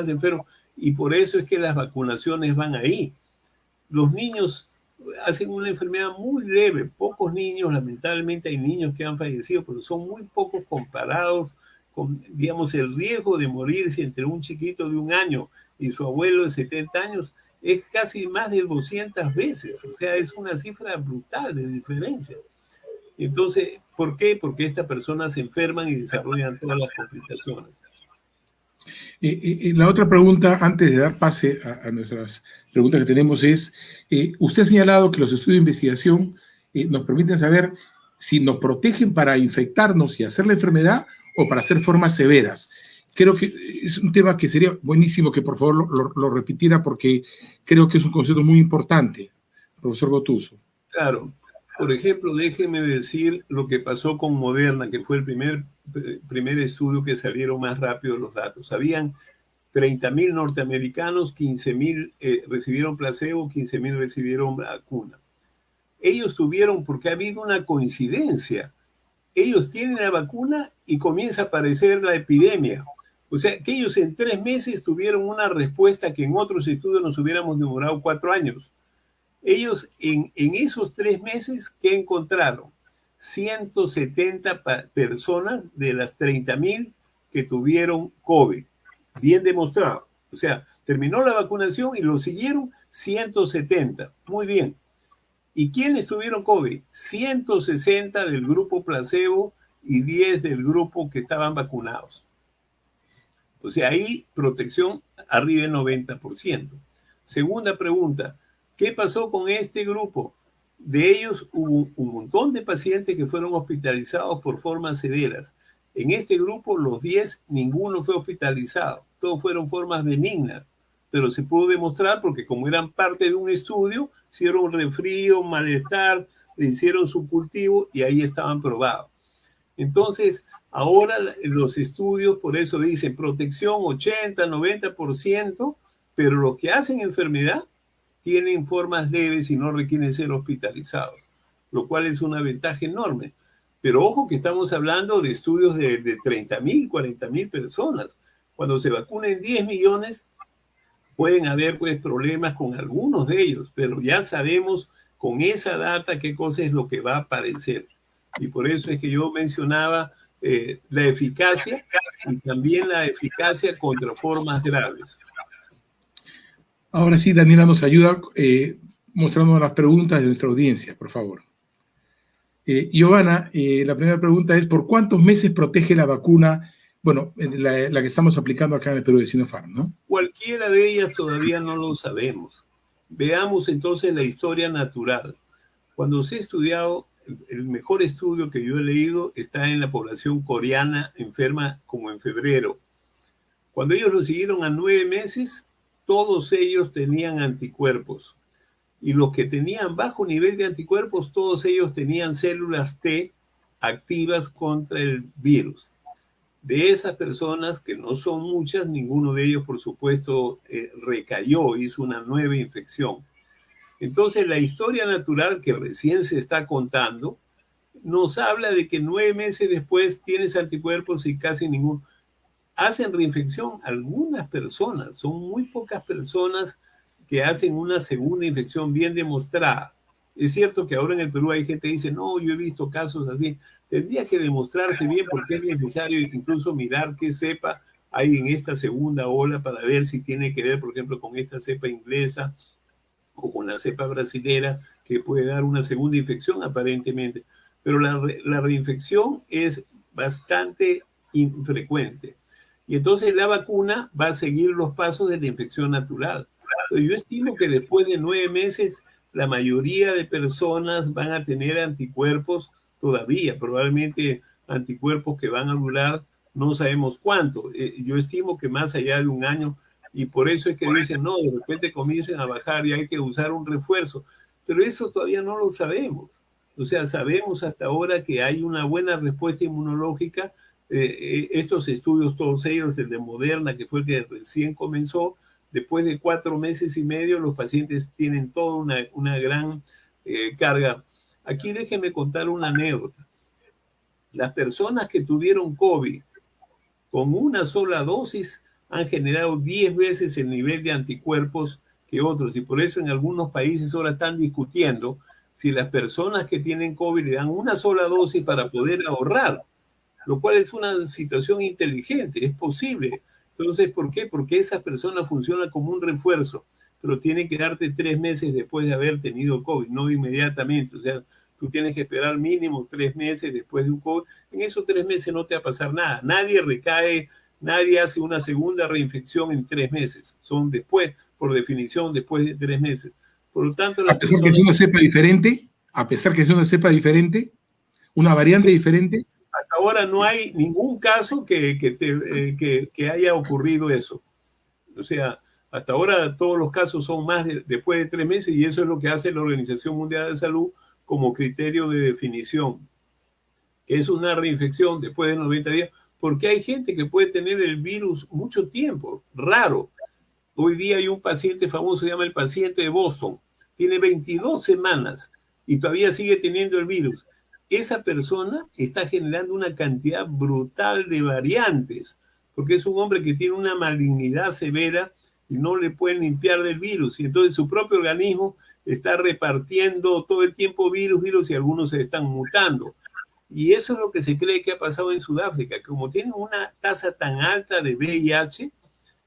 Speaker 2: y por eso es que las vacunaciones van ahí. Los niños hacen una enfermedad muy leve, pocos niños, lamentablemente hay niños que han fallecido, pero son muy pocos comparados con, digamos, el riesgo de morirse entre un chiquito de 1 año y su abuelo de 70 años, es casi más de 200 veces, o sea, es una cifra brutal de diferencia. Entonces, ¿por qué? Porque estas personas se enferman y desarrollan todas las complicaciones.
Speaker 1: La otra pregunta, antes de dar pase a nuestras preguntas que tenemos, es, usted ha señalado que los estudios de investigación nos permiten saber si nos protegen para infectarnos y hacer la enfermedad o para hacer formas severas. Creo que es un tema que sería buenísimo que por favor lo repitiera porque creo que es un concepto muy importante, profesor Gotuso.
Speaker 2: Claro. Por ejemplo, déjenme decir lo que pasó con Moderna, que fue el primer estudio que salieron más rápido los datos. Habían 30.000 norteamericanos, 15.000 recibieron placebo, 15.000 recibieron vacuna. Ellos tuvieron, porque ha habido una coincidencia, ellos tienen la vacuna y comienza a aparecer la epidemia. O sea, que ellos en 3 meses tuvieron una respuesta que en otros estudios nos hubiéramos demorado 4 años. Ellos en esos 3 meses, ¿qué encontraron? 170 personas de las 30.000 que tuvieron COVID. Bien demostrado. O sea, terminó la vacunación y lo siguieron 170. Muy bien. ¿Y quiénes tuvieron COVID? 160 del grupo placebo y 10 del grupo que estaban vacunados. O sea, ahí protección arriba del 90%. Segunda pregunta, ¿qué pasó con este grupo? De ellos hubo un montón de pacientes que fueron hospitalizados por formas severas. En este grupo, los 10, ninguno fue hospitalizado. Todos fueron formas benignas. Pero se pudo demostrar porque como eran parte de un estudio, hicieron resfrío, malestar, le hicieron su cultivo y ahí estaban probados. Entonces, ahora los estudios por eso dicen protección 80, 90%, pero los que hacen enfermedad tienen formas leves y no requieren ser hospitalizados, lo cual es una ventaja enorme. Pero ojo que estamos hablando de estudios de 30.000, 40.000 personas. Cuando se vacunen 10 millones, pueden haber pues problemas con algunos de ellos, pero ya sabemos con esa data qué cosa es lo que va a aparecer. Y por eso es que yo mencionaba la eficacia y también la eficacia contra formas graves.
Speaker 1: Ahora sí, Daniela nos ayuda mostrando las preguntas de nuestra audiencia, por favor. Giovanna, la primera pregunta es, ¿por cuántos meses protege la vacuna? Bueno, la que estamos aplicando acá en el Perú de Sinopharm, ¿no?
Speaker 2: Cualquiera de ellas todavía no lo sabemos. Veamos entonces la historia natural. Cuando se ha estudiado, el mejor estudio que yo he leído está en la población coreana enferma como en febrero. Cuando ellos lo siguieron a 9 meses, todos ellos tenían anticuerpos. Y los que tenían bajo nivel de anticuerpos, todos ellos tenían células T activas contra el virus. De esas personas, que no son muchas, ninguno de ellos, por supuesto, recayó, hizo una nueva infección. Entonces, la historia natural que recién se está contando nos habla de que 9 meses después tienes anticuerpos y casi ninguno. Hacen reinfección algunas personas, son muy pocas personas que hacen una segunda infección bien demostrada. Es cierto que ahora en el Perú hay gente que dice, no, yo he visto casos así. Tendría que demostrarse bien porque es necesario incluso mirar qué cepa hay en esta segunda ola para ver si tiene que ver, por ejemplo, con esta cepa inglesa o con la cepa brasilera, que puede dar una segunda infección aparentemente. Pero la reinfección es bastante infrecuente. Y entonces la vacuna va a seguir los pasos de la infección natural. Pero yo estimo que después de 9 meses, la mayoría de personas van a tener anticuerpos todavía, probablemente anticuerpos que van a durar no sabemos cuánto. Yo estimo que más allá de un año, y por eso es que dicen, no, de repente comiencen a bajar y hay que usar un refuerzo. Pero eso todavía no lo sabemos. O sea, sabemos hasta ahora que hay una buena respuesta inmunológica. Estos estudios, todos ellos, el de Moderna, que fue el que recién comenzó, después de 4 meses y medio, los pacientes tienen toda una gran carga. Aquí déjenme contar una anécdota. Las personas que tuvieron COVID con una sola dosis han generado 10 veces el nivel de anticuerpos que otros. Y por eso en algunos países ahora están discutiendo si las personas que tienen COVID le dan una sola dosis para poder ahorrar, lo cual es una situación inteligente, es posible. Entonces, ¿por qué? Porque esa persona funciona como un refuerzo, pero tiene que darte 3 meses después de haber tenido COVID, no inmediatamente. O sea, tú tienes que esperar mínimo 3 meses después de un COVID. En esos 3 meses no te va a pasar nada. Nadie recae, nadie hace una segunda reinfección en 3 meses. Son después, por definición, después de 3 meses. Por lo tanto,
Speaker 1: a pesar que es una cepa diferente, una variante diferente.
Speaker 2: Hasta ahora no hay ningún caso que haya ocurrido eso. O sea, hasta ahora todos los casos son más después de 3 meses y eso es lo que hace la Organización Mundial de Salud como criterio de definición, que es una reinfección después de 90 días, porque hay gente que puede tener el virus mucho tiempo, raro. Hoy día hay un paciente famoso, se llama el paciente de Boston, tiene 22 semanas y todavía sigue teniendo el virus. Esa persona está generando una cantidad brutal de variantes, porque es un hombre que tiene una malignidad severa y no le pueden limpiar del virus. Y entonces su propio organismo está repartiendo todo el tiempo virus y algunos se están mutando. Y eso es lo que se cree que ha pasado en Sudáfrica. Como tienen una tasa tan alta de VIH,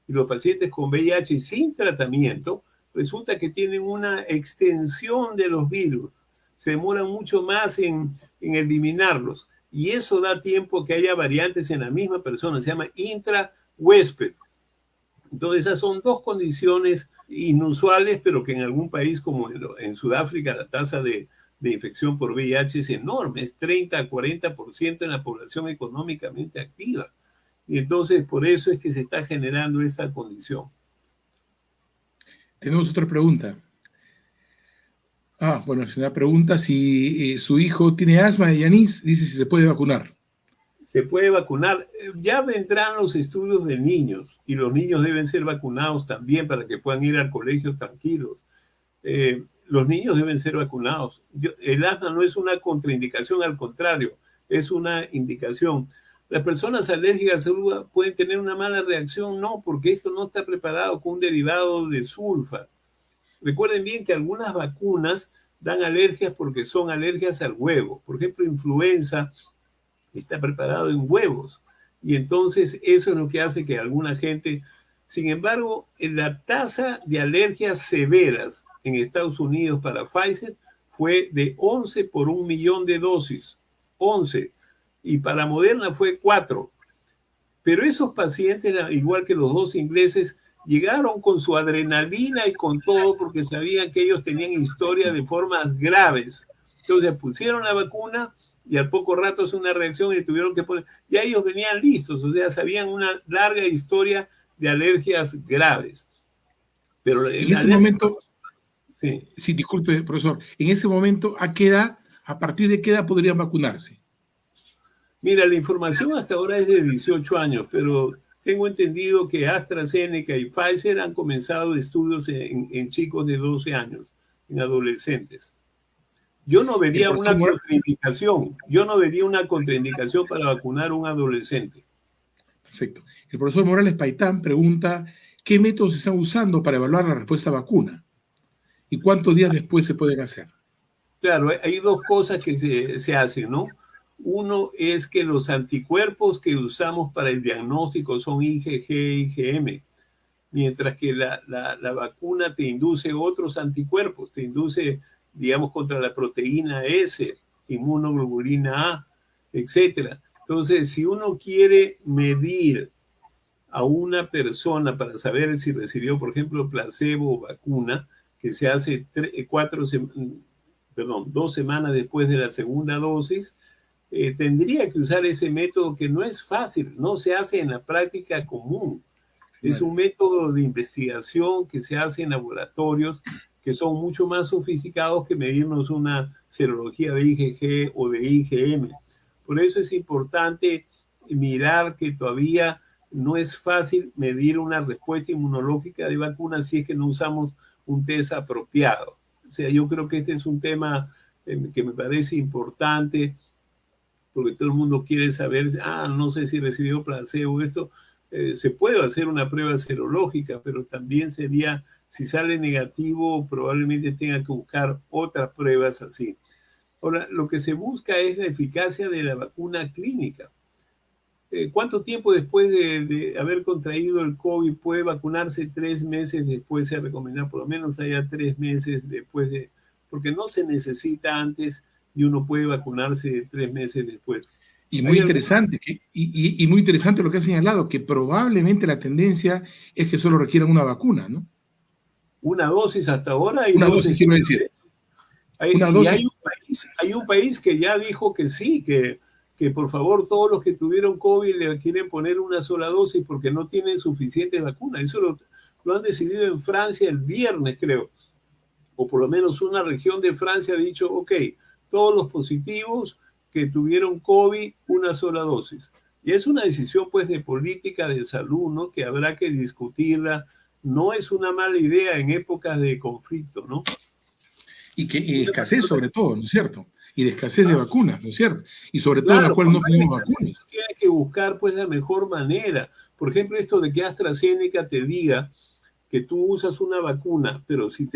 Speaker 2: y los pacientes con VIH sin tratamiento, resulta que tienen una extensión de los virus. Se demoran mucho más en eliminarlos. Y eso da tiempo que haya variantes en la misma persona. Se llama intra-huésped. Entonces, esas son dos condiciones inusuales, pero que en algún país como en Sudáfrica la tasa de infección por VIH es enorme, es 30 a 40% en la población económicamente activa. Y entonces por eso es que se está generando esta condición.
Speaker 1: Tenemos otra pregunta. Bueno, es una pregunta si su hijo tiene asma, Yanis, dice si se puede vacunar.
Speaker 2: Se puede vacunar. Ya vendrán los estudios de niños y los niños deben ser vacunados también para que puedan ir al colegio tranquilos. Los niños deben ser vacunados. El asma no es una contraindicación, al contrario, es una indicación. Las personas alérgicas a sulfa pueden tener una mala reacción, no, porque esto no está preparado con un derivado de sulfa. Recuerden bien que algunas vacunas dan alergias porque son alergias al huevo. Por ejemplo, influenza está preparado en huevos. Y entonces eso es lo que hace que alguna gente... Sin embargo, la tasa de alergias severas en Estados Unidos para Pfizer fue de 11 por 1 millón de dosis. 11. Y para Moderna fue 4. Pero esos pacientes, igual que los dos ingleses, llegaron con su adrenalina y con todo porque sabían que ellos tenían historia de formas graves. Entonces pusieron la vacuna y al poco rato es una reacción y tuvieron que poner... Ya ellos venían listos, o sea, sabían una larga historia de alergias graves. Pero
Speaker 1: en ese momento, sí, disculpe, profesor, en ese momento, ¿a partir de qué edad podrían vacunarse?
Speaker 2: Mira, la información hasta ahora es de 18 años, pero tengo entendido que AstraZeneca y Pfizer han comenzado estudios en chicos de 12 años, en adolescentes. Yo no vería una contraindicación. Yo no vería una contraindicación para vacunar a un adolescente.
Speaker 1: Perfecto. El profesor Morales Paitán pregunta ¿qué métodos se están usando para evaluar la respuesta a vacuna? ¿Y cuántos días después se pueden hacer?
Speaker 2: Claro, hay dos cosas que se hacen, ¿no? Uno es que los anticuerpos que usamos para el diagnóstico son IgG e IgM, mientras que la vacuna te induce otros anticuerpos, te induce, digamos, contra la proteína S, inmunoglobulina A, etc. Entonces, si uno quiere medir a una persona para saber si recibió, por ejemplo, placebo o vacuna, que se hace 2 semanas después de la segunda dosis, tendría que usar ese método que no es fácil, no se hace en la práctica común. Es un método de investigación que se hace en laboratorios que son mucho más sofisticados que medirnos una serología de IgG o de IgM. Por eso es importante mirar que todavía no es fácil medir una respuesta inmunológica de vacunas si es que no usamos un test apropiado. O sea, yo creo que este es un tema que me parece importante porque todo el mundo quiere saber, no sé si recibió placebo, esto. Se puede hacer una prueba serológica, pero también sería, si sale negativo, probablemente tenga que buscar otras pruebas así. Ahora, lo que se busca es la eficacia de la vacuna clínica. ¿Cuánto tiempo después de haber contraído el COVID puede vacunarse? 3 meses después se recomienda, por lo menos haya 3 meses después porque no se necesita antes y uno puede vacunarse 3 meses después.
Speaker 1: Y muy interesante, y muy interesante lo que ha señalado, que probablemente la tendencia es que solo requieran una vacuna, ¿no?
Speaker 2: Una dosis hasta ahora.
Speaker 1: Una dosis, quiero decir.
Speaker 2: Hay un país que ya dijo que sí, que por favor todos los que tuvieron COVID le quieren poner una sola dosis porque no tienen suficientes vacunas. Eso lo han decidido en Francia el viernes, creo. O por lo menos una región de Francia ha dicho, ok, todos los positivos que tuvieron COVID una sola dosis. Y es una decisión pues de política de salud, ¿no? Que habrá que discutirla. No es una mala idea en épocas de conflicto, ¿no?
Speaker 1: Y de escasez sobre todo, ¿no es cierto? Y de escasez de vacunas, ¿no es cierto? Y sobre todo
Speaker 2: Claro,
Speaker 1: en las cuales no tenemos vacunas.
Speaker 2: Tiene que buscar pues la mejor manera. Por ejemplo, esto de que AstraZeneca te diga que tú usas una vacuna, pero si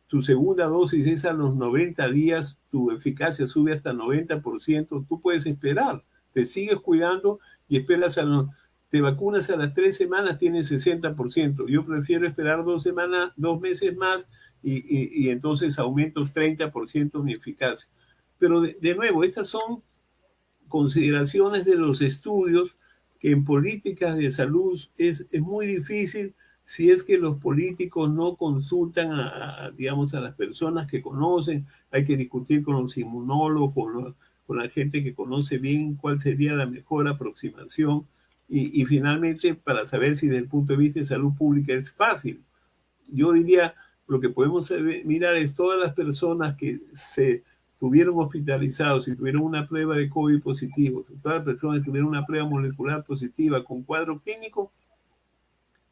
Speaker 2: tu segunda dosis es a los 90 días, tu eficacia sube hasta 90%, tú puedes esperar, te sigues cuidando y esperas te vacunas a las 3 semanas, tienes 60%. Yo prefiero esperar 2 semanas, 2 meses más y entonces aumento 30% mi eficacia. Pero de nuevo, estas son consideraciones de los estudios que en políticas de salud es muy difícil si es que los políticos no consultan digamos, a las personas que conocen. Hay que discutir con los inmunólogos, con la gente que conoce bien cuál sería la mejor aproximación y finalmente para saber si desde el punto de vista de salud pública es fácil. Yo diría, lo que podemos mirar es todas las personas que se tuvieron hospitalizados y tuvieron una prueba de COVID positivo, todas las personas que tuvieron una prueba molecular positiva con cuadro clínico,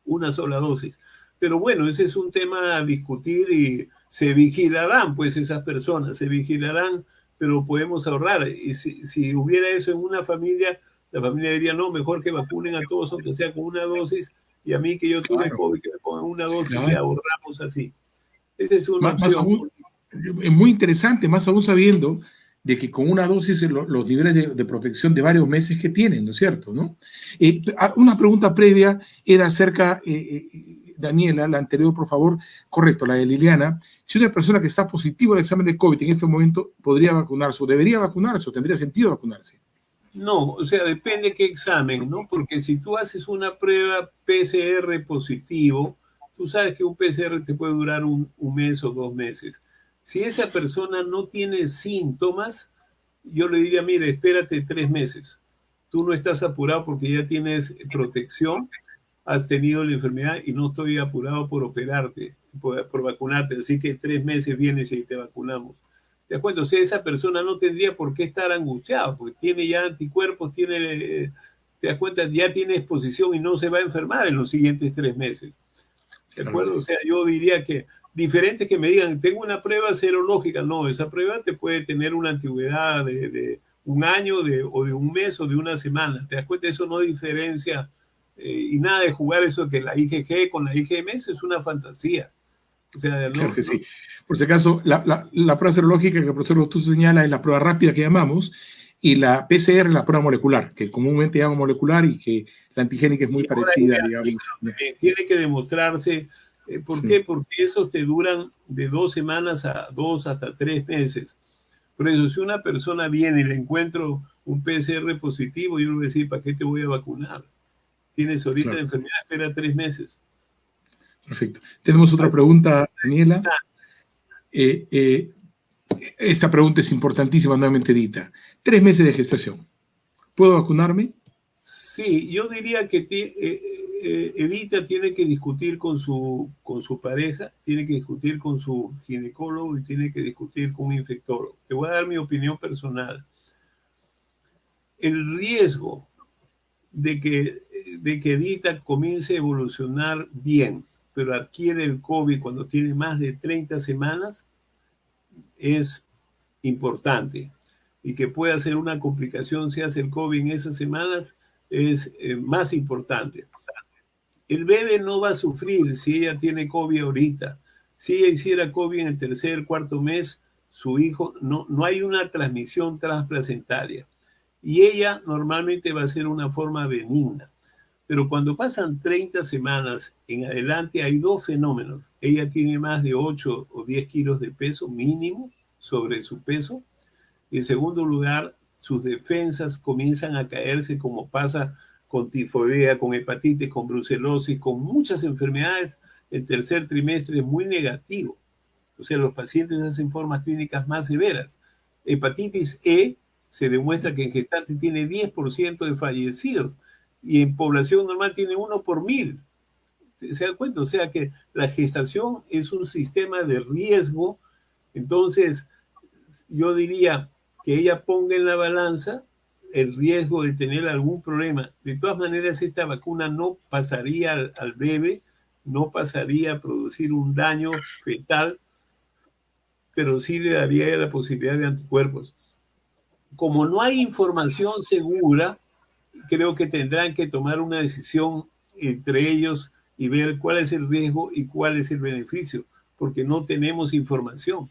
Speaker 2: una sola dosis. Pero bueno, ese es un tema a discutir y se vigilarán, pues esas personas, se vigilarán, pero podemos ahorrar. Y si hubiera eso en una familia, la familia diría, no, mejor que vacunen a todos, aunque sea con una dosis, y a mí que yo tuve COVID, que me pongan una dosis y ahorramos así. Esa es una opción.
Speaker 1: Aún, es muy interesante, más aún sabiendo de que con una dosis los niveles de protección de varios meses que tienen, ¿no es cierto? ¿No? Una pregunta previa era acerca, Daniela, la anterior, por favor, correcto, la de Liliana. Si una persona que está positiva al examen de COVID en este momento podría vacunarse o debería vacunarse o tendría sentido vacunarse.
Speaker 2: No, o sea, depende qué examen, ¿no? Porque si tú haces una prueba PCR positivo, tú sabes que un PCR te puede durar un mes o 2 meses. Si esa persona no tiene síntomas, yo le diría, mire, espérate 3 meses. Tú no estás apurado porque ya tienes protección, has tenido la enfermedad y no estoy apurado por operarte, por vacunarte. Así que 3 meses vienes y te vacunamos. ¿De acuerdo? O sea, esa persona no tendría por qué estar angustiada, porque tiene ya anticuerpos, te das cuenta, ya tiene exposición y no se va a enfermar en los siguientes 3 meses. ¿De acuerdo? O sea, yo diría que diferente que me digan, tengo una prueba serológica. No, esa prueba te puede tener una antigüedad de un año, o de un mes, o de una semana. ¿Te das cuenta? Eso no diferencia. Y nada de jugar eso que la IgG con la IgM es una fantasía. O sea,
Speaker 1: claro que sí. Por si acaso, la prueba serológica que el profesor Gostuso señala es la prueba rápida que llamamos, y la PCR es la prueba molecular, que comúnmente llamamos molecular y que la antigénica es muy parecida, digamos.
Speaker 2: Tiene que demostrarse. ¿Por qué? Porque esos te duran de 2 semanas a 2 hasta 3 meses. Por eso, si una persona viene y le encuentro un PCR positivo, yo le voy a decir, ¿para qué te voy a vacunar? Tienes ahorita la enfermedad, espera 3 meses.
Speaker 1: Perfecto. Tenemos otra pregunta, Daniela. Esta pregunta es importantísima, nuevamente Edita. 3 meses de gestación. ¿Puedo vacunarme?
Speaker 2: Sí, yo diría que Edita tiene que discutir con su pareja, tiene que discutir con su ginecólogo y tiene que discutir con un infectólogo. Te voy a dar mi opinión personal. El riesgo de que Edita comience a evolucionar bien, pero adquiere el COVID cuando tiene más de 30 semanas, es importante. Y que pueda ser una complicación si hace el COVID en esas semanas es más importante. El bebé no va a sufrir si ella tiene COVID ahorita. Si ella hiciera COVID en el tercer, cuarto mes, su hijo, no hay una transmisión transplacentaria. Y ella normalmente va a ser una forma benigna. Pero cuando pasan 30 semanas en adelante hay 2 fenómenos. Ella tiene más de 8 o 10 kilos de peso mínimo sobre su peso. Y en segundo lugar, sus defensas comienzan a caerse, como pasa con tifoidea, con hepatitis, con brucelosis, con muchas enfermedades. El tercer trimestre es muy negativo. O sea, los pacientes hacen formas clínicas más severas. Hepatitis E se demuestra que en gestante tiene 10% de fallecidos y en población normal tiene 1 por 1000. ¿Se da cuenta? O sea que la gestación es un sistema de riesgo. Entonces, yo diría que ella ponga en la balanza el riesgo de tener algún problema. De todas maneras, esta vacuna no pasaría al bebé, no pasaría a producir un daño fetal, pero sí le daría la posibilidad de anticuerpos. Como no hay información segura, creo que tendrán que tomar una decisión entre ellos y ver cuál es el riesgo y cuál es el beneficio, porque no tenemos información.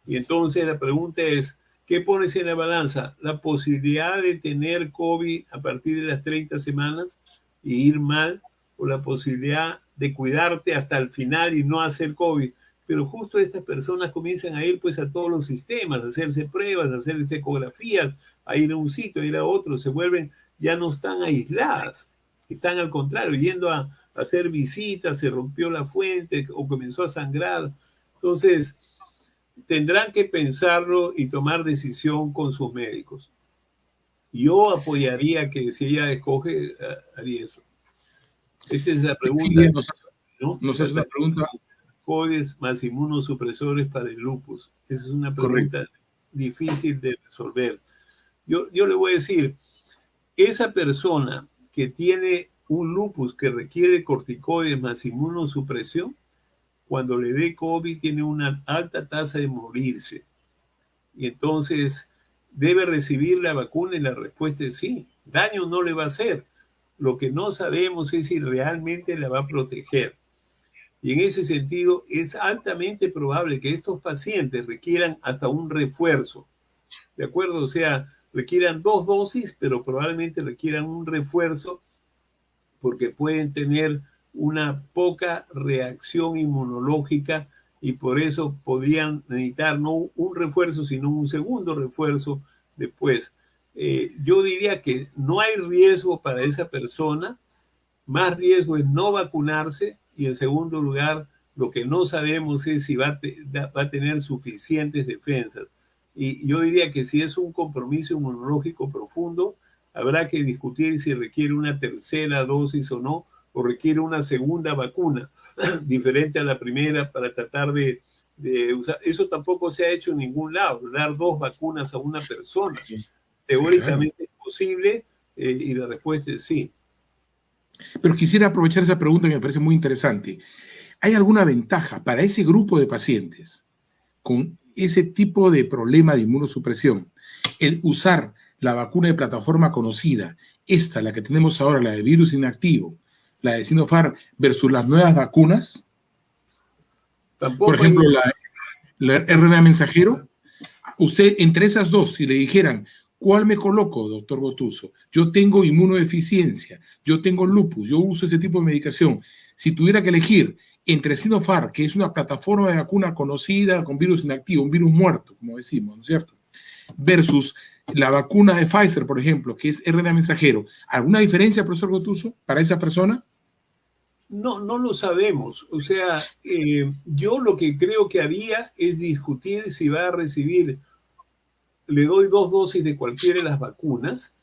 Speaker 2: Y entonces la pregunta es, ¿qué pones en la balanza? ¿La posibilidad de tener COVID a partir de las 30 semanas y ir mal? ¿O la posibilidad de cuidarte hasta el final y no hacer COVID? Pero justo estas personas comienzan a ir pues a todos los sistemas, a hacerse pruebas, a hacerse ecografías, a ir a un sitio, a ir a otro, se vuelven, ya no están aisladas, están al contrario, yendo a hacer visitas, se rompió la fuente o comenzó a sangrar. Entonces, tendrán que pensarlo y tomar decisión con sus médicos. Yo apoyaría que si ella escoge, haría eso. Esta es la pregunta, ¿no?
Speaker 1: Nos hace una pregunta.
Speaker 2: CODES más inmunosupresores para el lupus. Esa es una pregunta difícil de resolver. Yo le voy a decir, esa persona que tiene un lupus que requiere corticoides más inmunosupresión, cuando le dé COVID tiene una alta tasa de morirse. Y entonces debe recibir la vacuna y la respuesta es sí. Daño no le va a hacer. Lo que no sabemos es si realmente la va a proteger. Y en ese sentido es altamente probable que estos pacientes requieran hasta un refuerzo. ¿De acuerdo? O sea, requieran 2 dosis, pero probablemente requieran un refuerzo porque pueden tener una poca reacción inmunológica y por eso podrían necesitar no un refuerzo, sino un segundo refuerzo después. Yo diría que no hay riesgo para esa persona, más riesgo es no vacunarse y en segundo lugar, lo que no sabemos es si va a tener suficientes defensas. Y yo diría que si es un compromiso inmunológico profundo, habrá que discutir si requiere una tercera dosis o no, o requiere una segunda vacuna diferente a la primera para tratar de usar. Eso tampoco se ha hecho en ningún lado, dar 2 vacunas a una persona. Teóricamente es posible y la respuesta es sí.
Speaker 1: Pero quisiera aprovechar esa pregunta que me parece muy interesante. ¿Hay alguna ventaja para ese grupo de pacientes con ese tipo de problema de inmunosupresión, el usar la vacuna de plataforma conocida, esta, la que tenemos ahora, la de virus inactivo, la de Sinopharm, versus las nuevas vacunas?
Speaker 2: Tampoco.
Speaker 1: Por ejemplo, la RNA mensajero. Usted, entre esas dos, si le dijeran, ¿cuál me coloco, doctor Botuso? Yo tengo inmunodeficiencia, yo tengo lupus, yo uso este tipo de medicación. Si tuviera que elegir entre Sinopharm, que es una plataforma de vacuna conocida con virus inactivo, un virus muerto, como decimos, ¿no es cierto?, versus la vacuna de Pfizer, por ejemplo, que es RNA mensajero, ¿alguna diferencia, profesor Botuso, para esa persona?
Speaker 2: No, no lo sabemos. O sea, yo lo que creo que haría es discutir si va a recibir, le doy 2 dosis de cualquiera de las vacunas,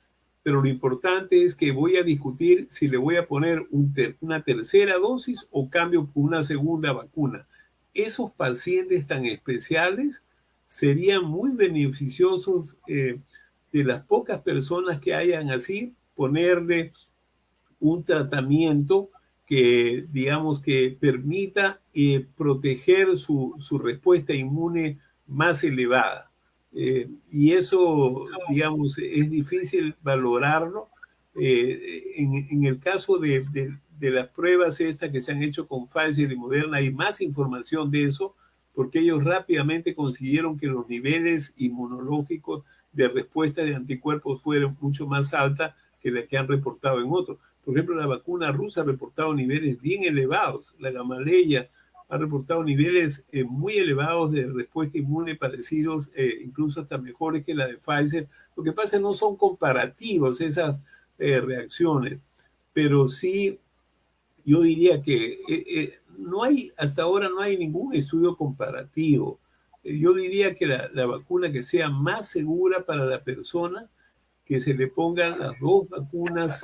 Speaker 2: pero lo importante es que voy a discutir si le voy a poner una tercera dosis o cambio por una segunda vacuna. Esos pacientes tan especiales serían muy beneficiosos de las pocas personas que hayan así, ponerle un tratamiento que, digamos, que permita proteger su respuesta inmune más elevada. Y eso, digamos, es difícil valorarlo. En el caso de las pruebas estas que se han hecho con Pfizer y Moderna, hay más información de eso, porque ellos rápidamente consiguieron que los niveles inmunológicos de respuesta de anticuerpos fueran mucho más altas que las que han reportado en otros. Por ejemplo, la vacuna rusa ha reportado niveles bien elevados. La Gamaleya ha reportado niveles muy elevados de respuesta inmune parecidos, incluso hasta mejores que la de Pfizer. Lo que pasa es que no son comparativos esas reacciones, pero sí yo diría que no hay, hasta ahora no hay ningún estudio comparativo. Yo diría que la vacuna que sea más segura para la persona, que se le pongan las 2 vacunas,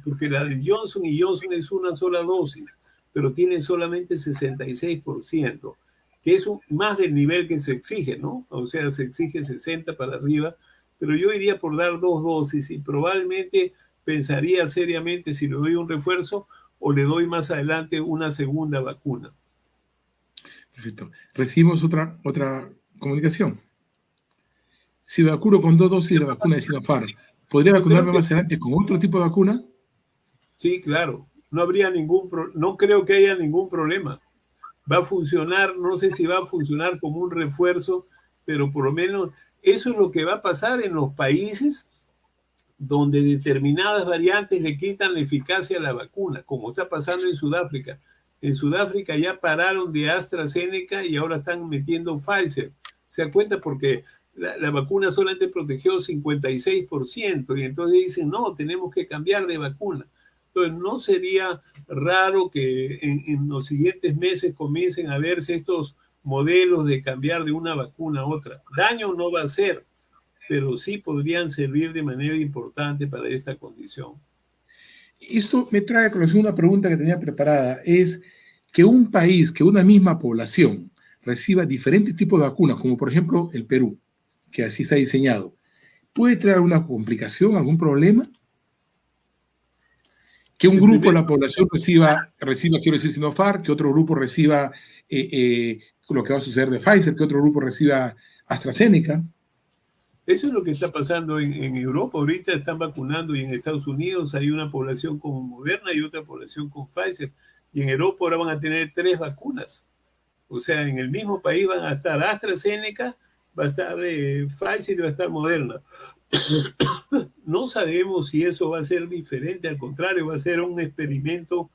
Speaker 2: porque la de Johnson y Johnson es una sola dosis, pero tiene solamente 66%. que es más del nivel que se exige, ¿no? O sea, se exige 60 para arriba, pero yo iría por dar 2 dosis y probablemente pensaría seriamente si le doy un refuerzo o le doy más adelante una segunda vacuna.
Speaker 1: Perfecto. Recibimos otra comunicación. Si me vacuno con 2 dosis de la vacuna de Sinopharm, ¿podría vacunarme más adelante con otro tipo de vacuna?
Speaker 2: Sí, claro. No habría no creo que haya ningún problema. Va a funcionar, no sé si va a funcionar como un refuerzo, pero por lo menos eso es lo que va a pasar en los países donde determinadas variantes le quitan la eficacia a la vacuna, como está pasando en Sudáfrica. En Sudáfrica ya pararon de AstraZeneca y ahora están metiendo Pfizer. ¿Se dan cuenta? Porque la vacuna solamente protegió 56% y entonces dicen, no, tenemos que cambiar de vacuna. Entonces, no sería raro que en los siguientes meses comiencen a verse estos modelos de cambiar de una vacuna a otra. Daño no va a ser, pero sí podrían servir de manera importante para esta condición.
Speaker 1: Esto me trae a colación una pregunta que tenía preparada, es que un país, que una misma población reciba diferentes tipos de vacunas, como por ejemplo el Perú, que así está diseñado, ¿puede traer alguna complicación, algún problema? Que un grupo de la población reciba, quiero decir, Sinopharm, que otro grupo reciba lo que va a suceder de Pfizer, que otro grupo reciba AstraZeneca.
Speaker 2: Eso es lo que está pasando en Europa. Ahorita están vacunando y en Estados Unidos hay una población con Moderna y otra población con Pfizer. Y en Europa ahora van a tener 3 vacunas. O sea, en el mismo país van a estar AstraZeneca, va a estar Pfizer y va a estar Moderna. No sabemos si eso va a ser diferente, al contrario, va a ser un experimento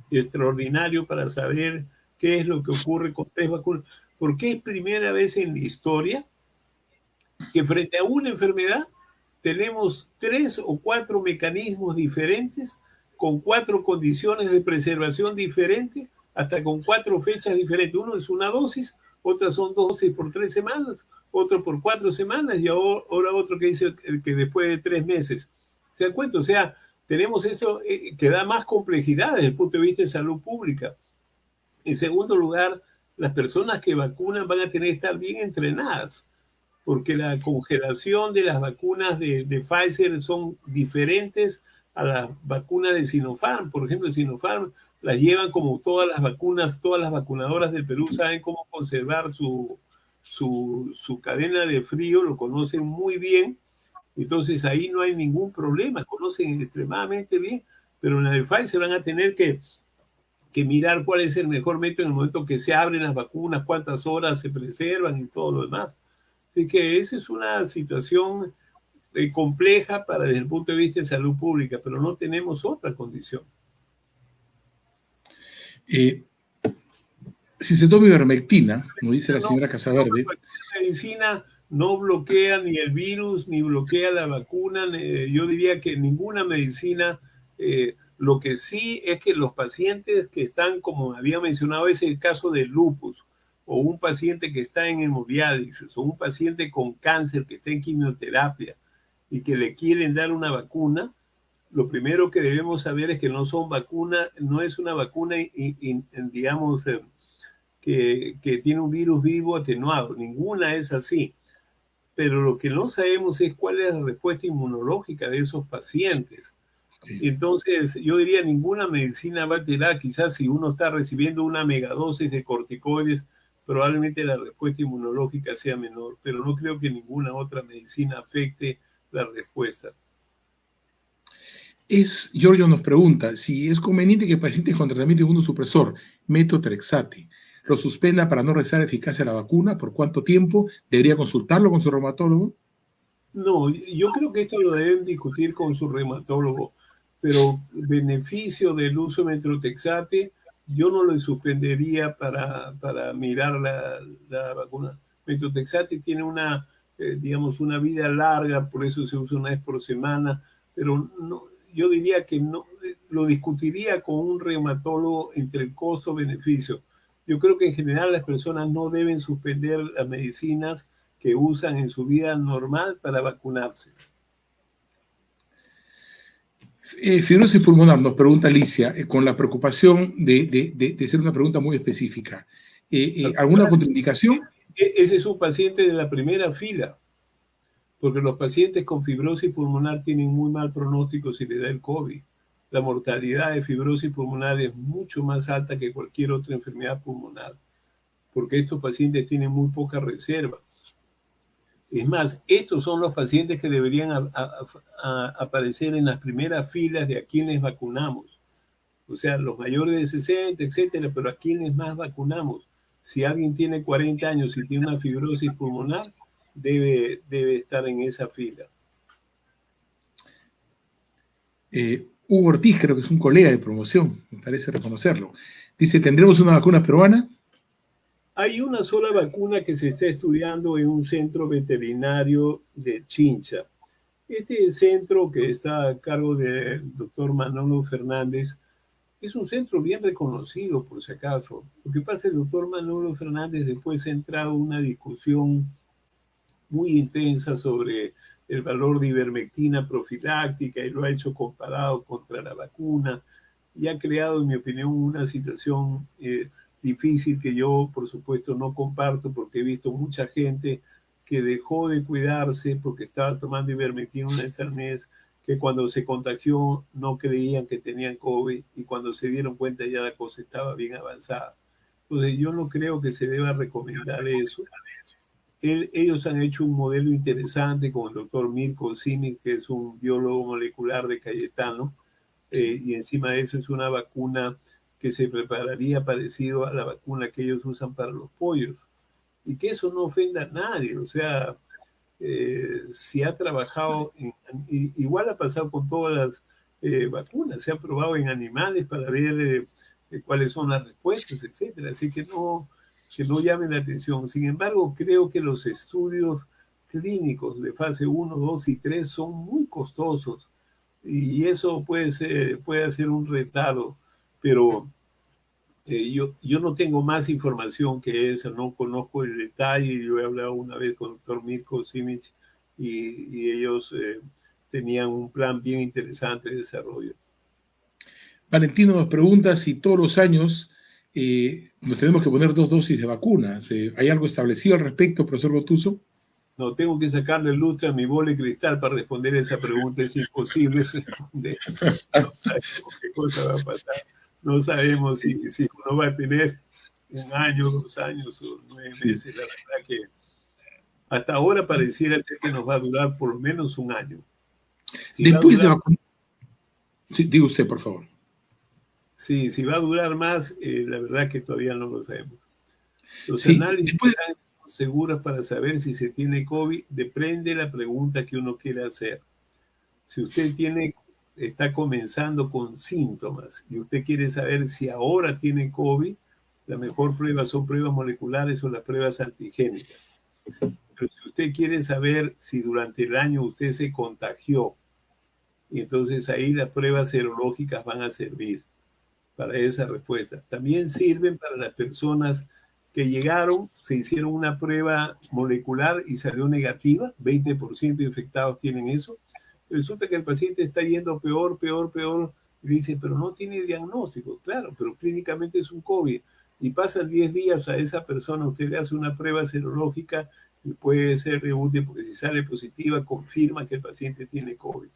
Speaker 2: extraordinario para saber qué es lo que ocurre con 3 vacunas. Porque es primera vez en la historia que frente a una enfermedad tenemos 3 o 4 mecanismos diferentes, con 4 condiciones de preservación diferentes, hasta con 4 fechas diferentes. Uno es una dosis, otras son 2 dosis por 3 semanas, otro por 4 semanas y ahora otro que dice que después de 3 meses. ¿Se dan cuenta? O sea, tenemos eso que da más complejidad desde el punto de vista de salud pública. En segundo lugar, las personas que vacunan van a tener que estar bien entrenadas, porque la congelación de las vacunas de Pfizer son diferentes a las vacunas de Sinopharm. Por ejemplo, Sinopharm las llevan como todas las vacunas, todas las vacunadoras del Perú saben cómo conservar su cadena de frío, lo conocen muy bien, entonces ahí no hay ningún problema, conocen extremadamente bien, pero en la de Pfizer van a tener que mirar cuál es el mejor método en el momento que se abren las vacunas, cuántas horas se preservan y todo lo demás. Así que esa es una situación compleja desde el punto de vista de salud pública, pero no tenemos otra condición.
Speaker 1: Si se toma ivermectina, como dice la señora Casaverde,
Speaker 2: la medicina no bloquea ni el virus, ni bloquea la vacuna. Yo diría que ninguna medicina, lo que sí es que los pacientes que están, como había mencionado, es el caso de lupus, o un paciente que está en hemodiálisis, o un paciente con cáncer que está en quimioterapia y que le quieren dar una vacuna, lo primero que debemos saber es que no son vacunas, no es una vacuna, digamos, que tiene un virus vivo atenuado. Ninguna es así. Pero lo que no sabemos es cuál es la respuesta inmunológica de esos pacientes. Entonces, yo diría, ninguna medicina va a alterar. Quizás si uno está recibiendo una megadosis de corticoides, probablemente la respuesta inmunológica sea menor, pero no creo que ninguna otra medicina afecte la respuesta.
Speaker 1: Giorgio nos pregunta si es conveniente que pacientes con tratamiento inmunosupresor, metotrexate, lo suspenda para no restar eficacia a la vacuna, ¿por cuánto tiempo? ¿Debería consultarlo con su reumatólogo?
Speaker 2: No, yo creo que esto lo deben discutir con su reumatólogo, pero el beneficio del uso de metotrexate yo no lo suspendería para mirar la vacuna. Metotrexate tiene digamos, una vida larga, por eso se usa una vez por semana, pero no, yo diría que no, lo discutiría con un reumatólogo entre el costo-beneficio. Yo creo que en general las personas no deben suspender las medicinas que usan en su vida normal para vacunarse.
Speaker 1: Fibrosis pulmonar, nos pregunta Alicia, con la preocupación de ser una pregunta muy específica. ¿Alguna contraindicación?
Speaker 2: Ese es un paciente de la primera fila, porque los pacientes con fibrosis pulmonar tienen muy mal pronóstico si les da el COVID. La mortalidad de fibrosis pulmonar es mucho más alta que cualquier otra enfermedad pulmonar, porque estos pacientes tienen muy poca reserva. Es más, estos son los pacientes que deberían aparecer en las primeras filas de a quienes vacunamos. O sea, los mayores de 60, etcétera, pero a quienes más vacunamos. Si alguien tiene 40 años y tiene una fibrosis pulmonar, debe estar en esa fila.
Speaker 1: Hugo Ortiz, creo que es un colega de promoción, me parece reconocerlo. Dice, ¿tendremos una vacuna peruana?
Speaker 2: Hay una sola vacuna que se está estudiando en un centro veterinario de Chincha. Este centro, que está a cargo del doctor Manolo Fernández, es un centro bien reconocido, por si acaso. Lo que pasa es que el doctor Manolo Fernández después ha entrado en una discusión muy intensa sobre el valor de ivermectina profiláctica y lo ha hecho comparado contra la vacuna y ha creado, en mi opinión, una situación difícil que yo, por supuesto, no comparto porque he visto mucha gente que dejó de cuidarse porque estaba tomando ivermectina una vez al mes, que cuando se contagió no creían que tenían COVID y cuando se dieron cuenta ya la cosa estaba bien avanzada. Entonces yo no creo que se deba recomendar eso. Ellos han hecho un modelo interesante con el doctor Mirko Simic, que es un biólogo molecular de Cayetano, y encima de eso es una vacuna que se prepararía parecido a la vacuna que ellos usan para los pollos. Y que eso no ofenda a nadie, o sea, si ha trabajado, igual ha pasado con todas las vacunas, se ha probado en animales para ver cuáles son las respuestas, etcétera. Así que no llamen la atención. Sin embargo, creo que los estudios clínicos de fase 1, 2 y 3 son muy costosos y eso puede ser un retardo, pero yo no tengo más información que esa, no conozco el detalle. Yo he hablado una vez con el doctor Mirko Simic y ellos tenían un plan bien interesante de desarrollo.
Speaker 1: Valentino nos pregunta si todos los años nos tenemos que poner 2 dosis de vacunas. ¿Hay algo establecido al respecto, profesor Gotuso?
Speaker 2: No, tengo que sacarle lustre a mi bola de cristal para responder esa pregunta. Es imposible responder. No sabemos qué cosa va a pasar. No sabemos si uno va a tener 1 año, 2 años o 9 meses. Sí. La verdad que hasta ahora pareciera ser que nos va a durar por lo menos 1 año.
Speaker 1: Si después de vacunar... Sí, diga usted, por favor.
Speaker 2: Sí, si va a durar más, la verdad que todavía no lo sabemos. Los análisis están seguros para saber si se tiene COVID, depende de la pregunta que uno quiera hacer. Si usted está comenzando con síntomas y usted quiere saber si ahora tiene COVID, la mejor prueba son pruebas moleculares o las pruebas antigénicas. Pero si usted quiere saber si durante el año usted se contagió, y entonces ahí las pruebas serológicas van a servir para esa respuesta. También sirven para las personas que llegaron, se hicieron una prueba molecular y salió negativa, 20% de infectados tienen eso. Resulta que el paciente está yendo peor, y dice, pero no tiene diagnóstico. Claro, pero clínicamente es un COVID. Y pasan 10 días a esa persona, usted le hace una prueba serológica y puede ser útil porque si sale positiva, confirma que el paciente tiene COVID.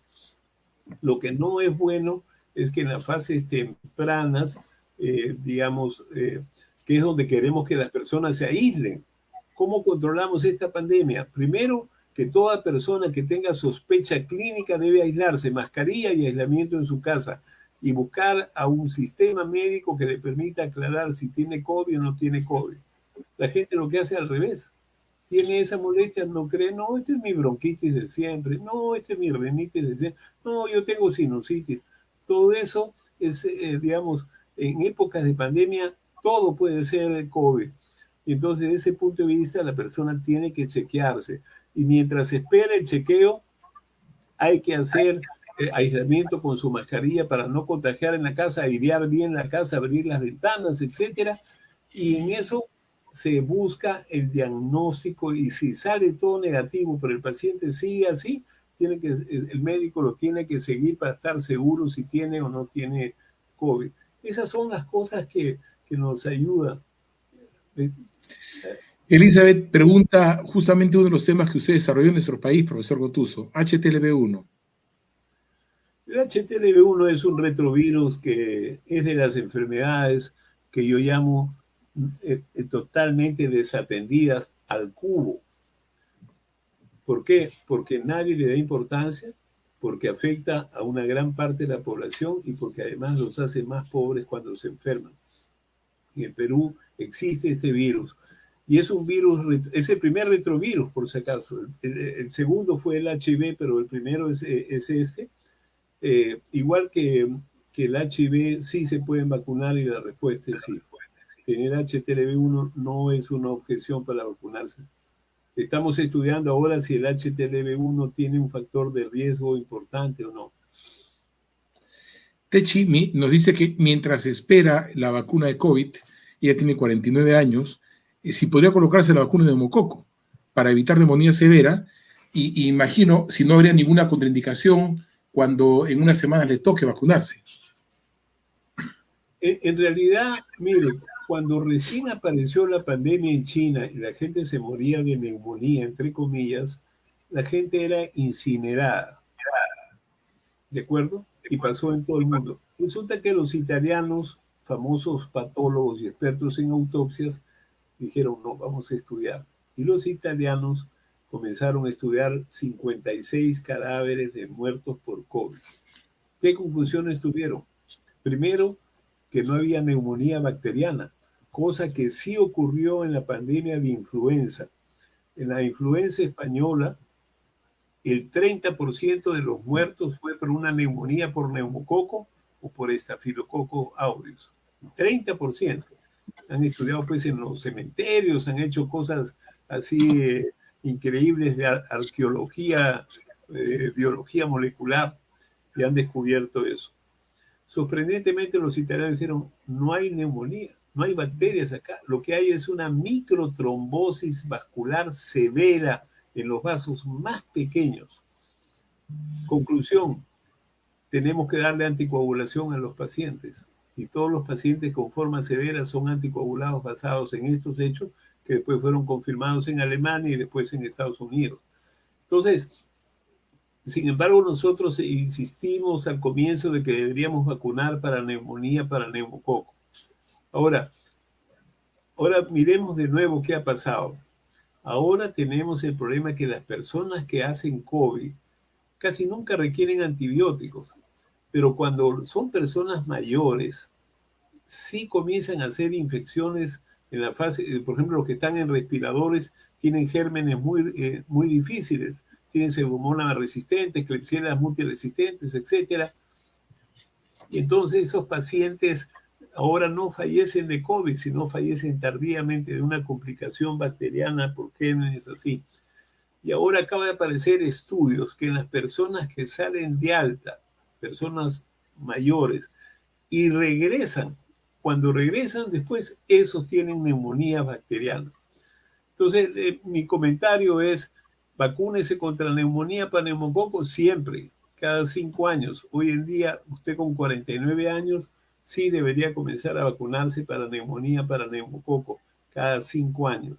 Speaker 2: Lo que no es bueno es que en las fases tempranas, que es donde queremos que las personas se aíslen. ¿Cómo controlamos esta pandemia? Primero, que toda persona que tenga sospecha clínica debe aislarse, mascarilla y aislamiento en su casa, y buscar a un sistema médico que le permita aclarar si tiene COVID o no tiene COVID. La gente lo que hace al revés. Tiene esa molestia, no cree, no, este es mi bronquitis de siempre, no, este es mi rinitis de siempre, no, yo tengo sinusitis. Todo eso es, digamos, en épocas de pandemia, todo puede ser COVID. Y entonces, desde ese punto de vista, la persona tiene que chequearse. Y mientras espera el chequeo, hay que hacer aislamiento con su mascarilla para no contagiar en la casa, airear bien la casa, abrir las ventanas, etcétera. Y en eso se busca el diagnóstico y si sale todo negativo, pero el paciente sigue así, el médico lo tiene que seguir para estar seguro si tiene o no tiene COVID. Esas son las cosas que nos ayudan. Eh,
Speaker 1: Elizabeth pregunta justamente uno de los temas que usted desarrolló en nuestro país, profesor Gotuso, HTLV1.
Speaker 2: El HTLV1 es un retrovirus que es de las enfermedades que yo llamo totalmente desatendidas al cubo. ¿Por qué? Porque nadie le da importancia, porque afecta a una gran parte de la población y porque además los hace más pobres cuando se enferman. Y en Perú existe este virus. Y es un virus, es el primer retrovirus, por si acaso. El segundo fue el HIV, pero el primero es este. Igual que el HIV, sí se pueden vacunar y la respuesta es sí. Tener HTLV1 no es una objeción para vacunarse. Estamos estudiando ahora si el HTLV1 tiene un factor de riesgo importante o no.
Speaker 1: Techi nos dice que mientras espera la vacuna de COVID, ella tiene 49 años, si podría colocarse la vacuna de neumococo para evitar neumonía severa, y imagino si no habría ninguna contraindicación cuando en una semana le toque vacunarse.
Speaker 2: En realidad, mire, cuando recién apareció la pandemia en China y la gente se moría de neumonía, entre comillas, la gente era incinerada, ¿de acuerdo? Y pasó en todo el mundo. Resulta que los italianos, famosos patólogos y expertos en autopsias, dijeron, no, vamos a estudiar. Y los italianos comenzaron a estudiar 56 cadáveres de muertos por COVID. ¿Qué conclusiones tuvieron? Primero, que no había neumonía bacteriana, cosa que sí ocurrió en la pandemia de influenza. En la influenza española, el 30% de los muertos fue por una neumonía por neumococo o por estafilococo aureus. 30%. Han estudiado pues en los cementerios, han hecho cosas así increíbles de arqueología, biología molecular y han descubierto eso. Sorprendentemente los italianos dijeron, no hay neumonía, no hay bacterias acá, lo que hay es una microtrombosis vascular severa en los vasos más pequeños. Conclusión, tenemos que darle anticoagulación a los pacientes y todos los pacientes con forma severa son anticoagulados basados en estos hechos que después fueron confirmados en Alemania y después en Estados Unidos. Entonces, sin embargo, nosotros insistimos al comienzo de que deberíamos vacunar para neumonía, para neumococo. Ahora miremos de nuevo qué ha pasado. Ahora tenemos el problema que las personas que hacen COVID casi nunca requieren antibióticos, pero cuando son personas mayores, sí comienzan a hacer infecciones en la fase, por ejemplo, los que están en respiradores tienen gérmenes muy difíciles, tienen pseudomonas resistentes, klebsiella multiresistentes, etc. Y entonces esos pacientes ahora no fallecen de COVID, sino fallecen tardíamente de una complicación bacteriana por gérmenes así. Y ahora acaba de aparecer estudios que en las personas que salen de alta, personas mayores, y regresan, cuando regresan después, esos tienen neumonía bacteriana. Entonces, mi comentario es, vacúnese contra neumonía para neumococo siempre, cada 5 años. Hoy en día, usted con 49 años, sí debería comenzar a vacunarse para neumonía, para neumococo, cada 5 años.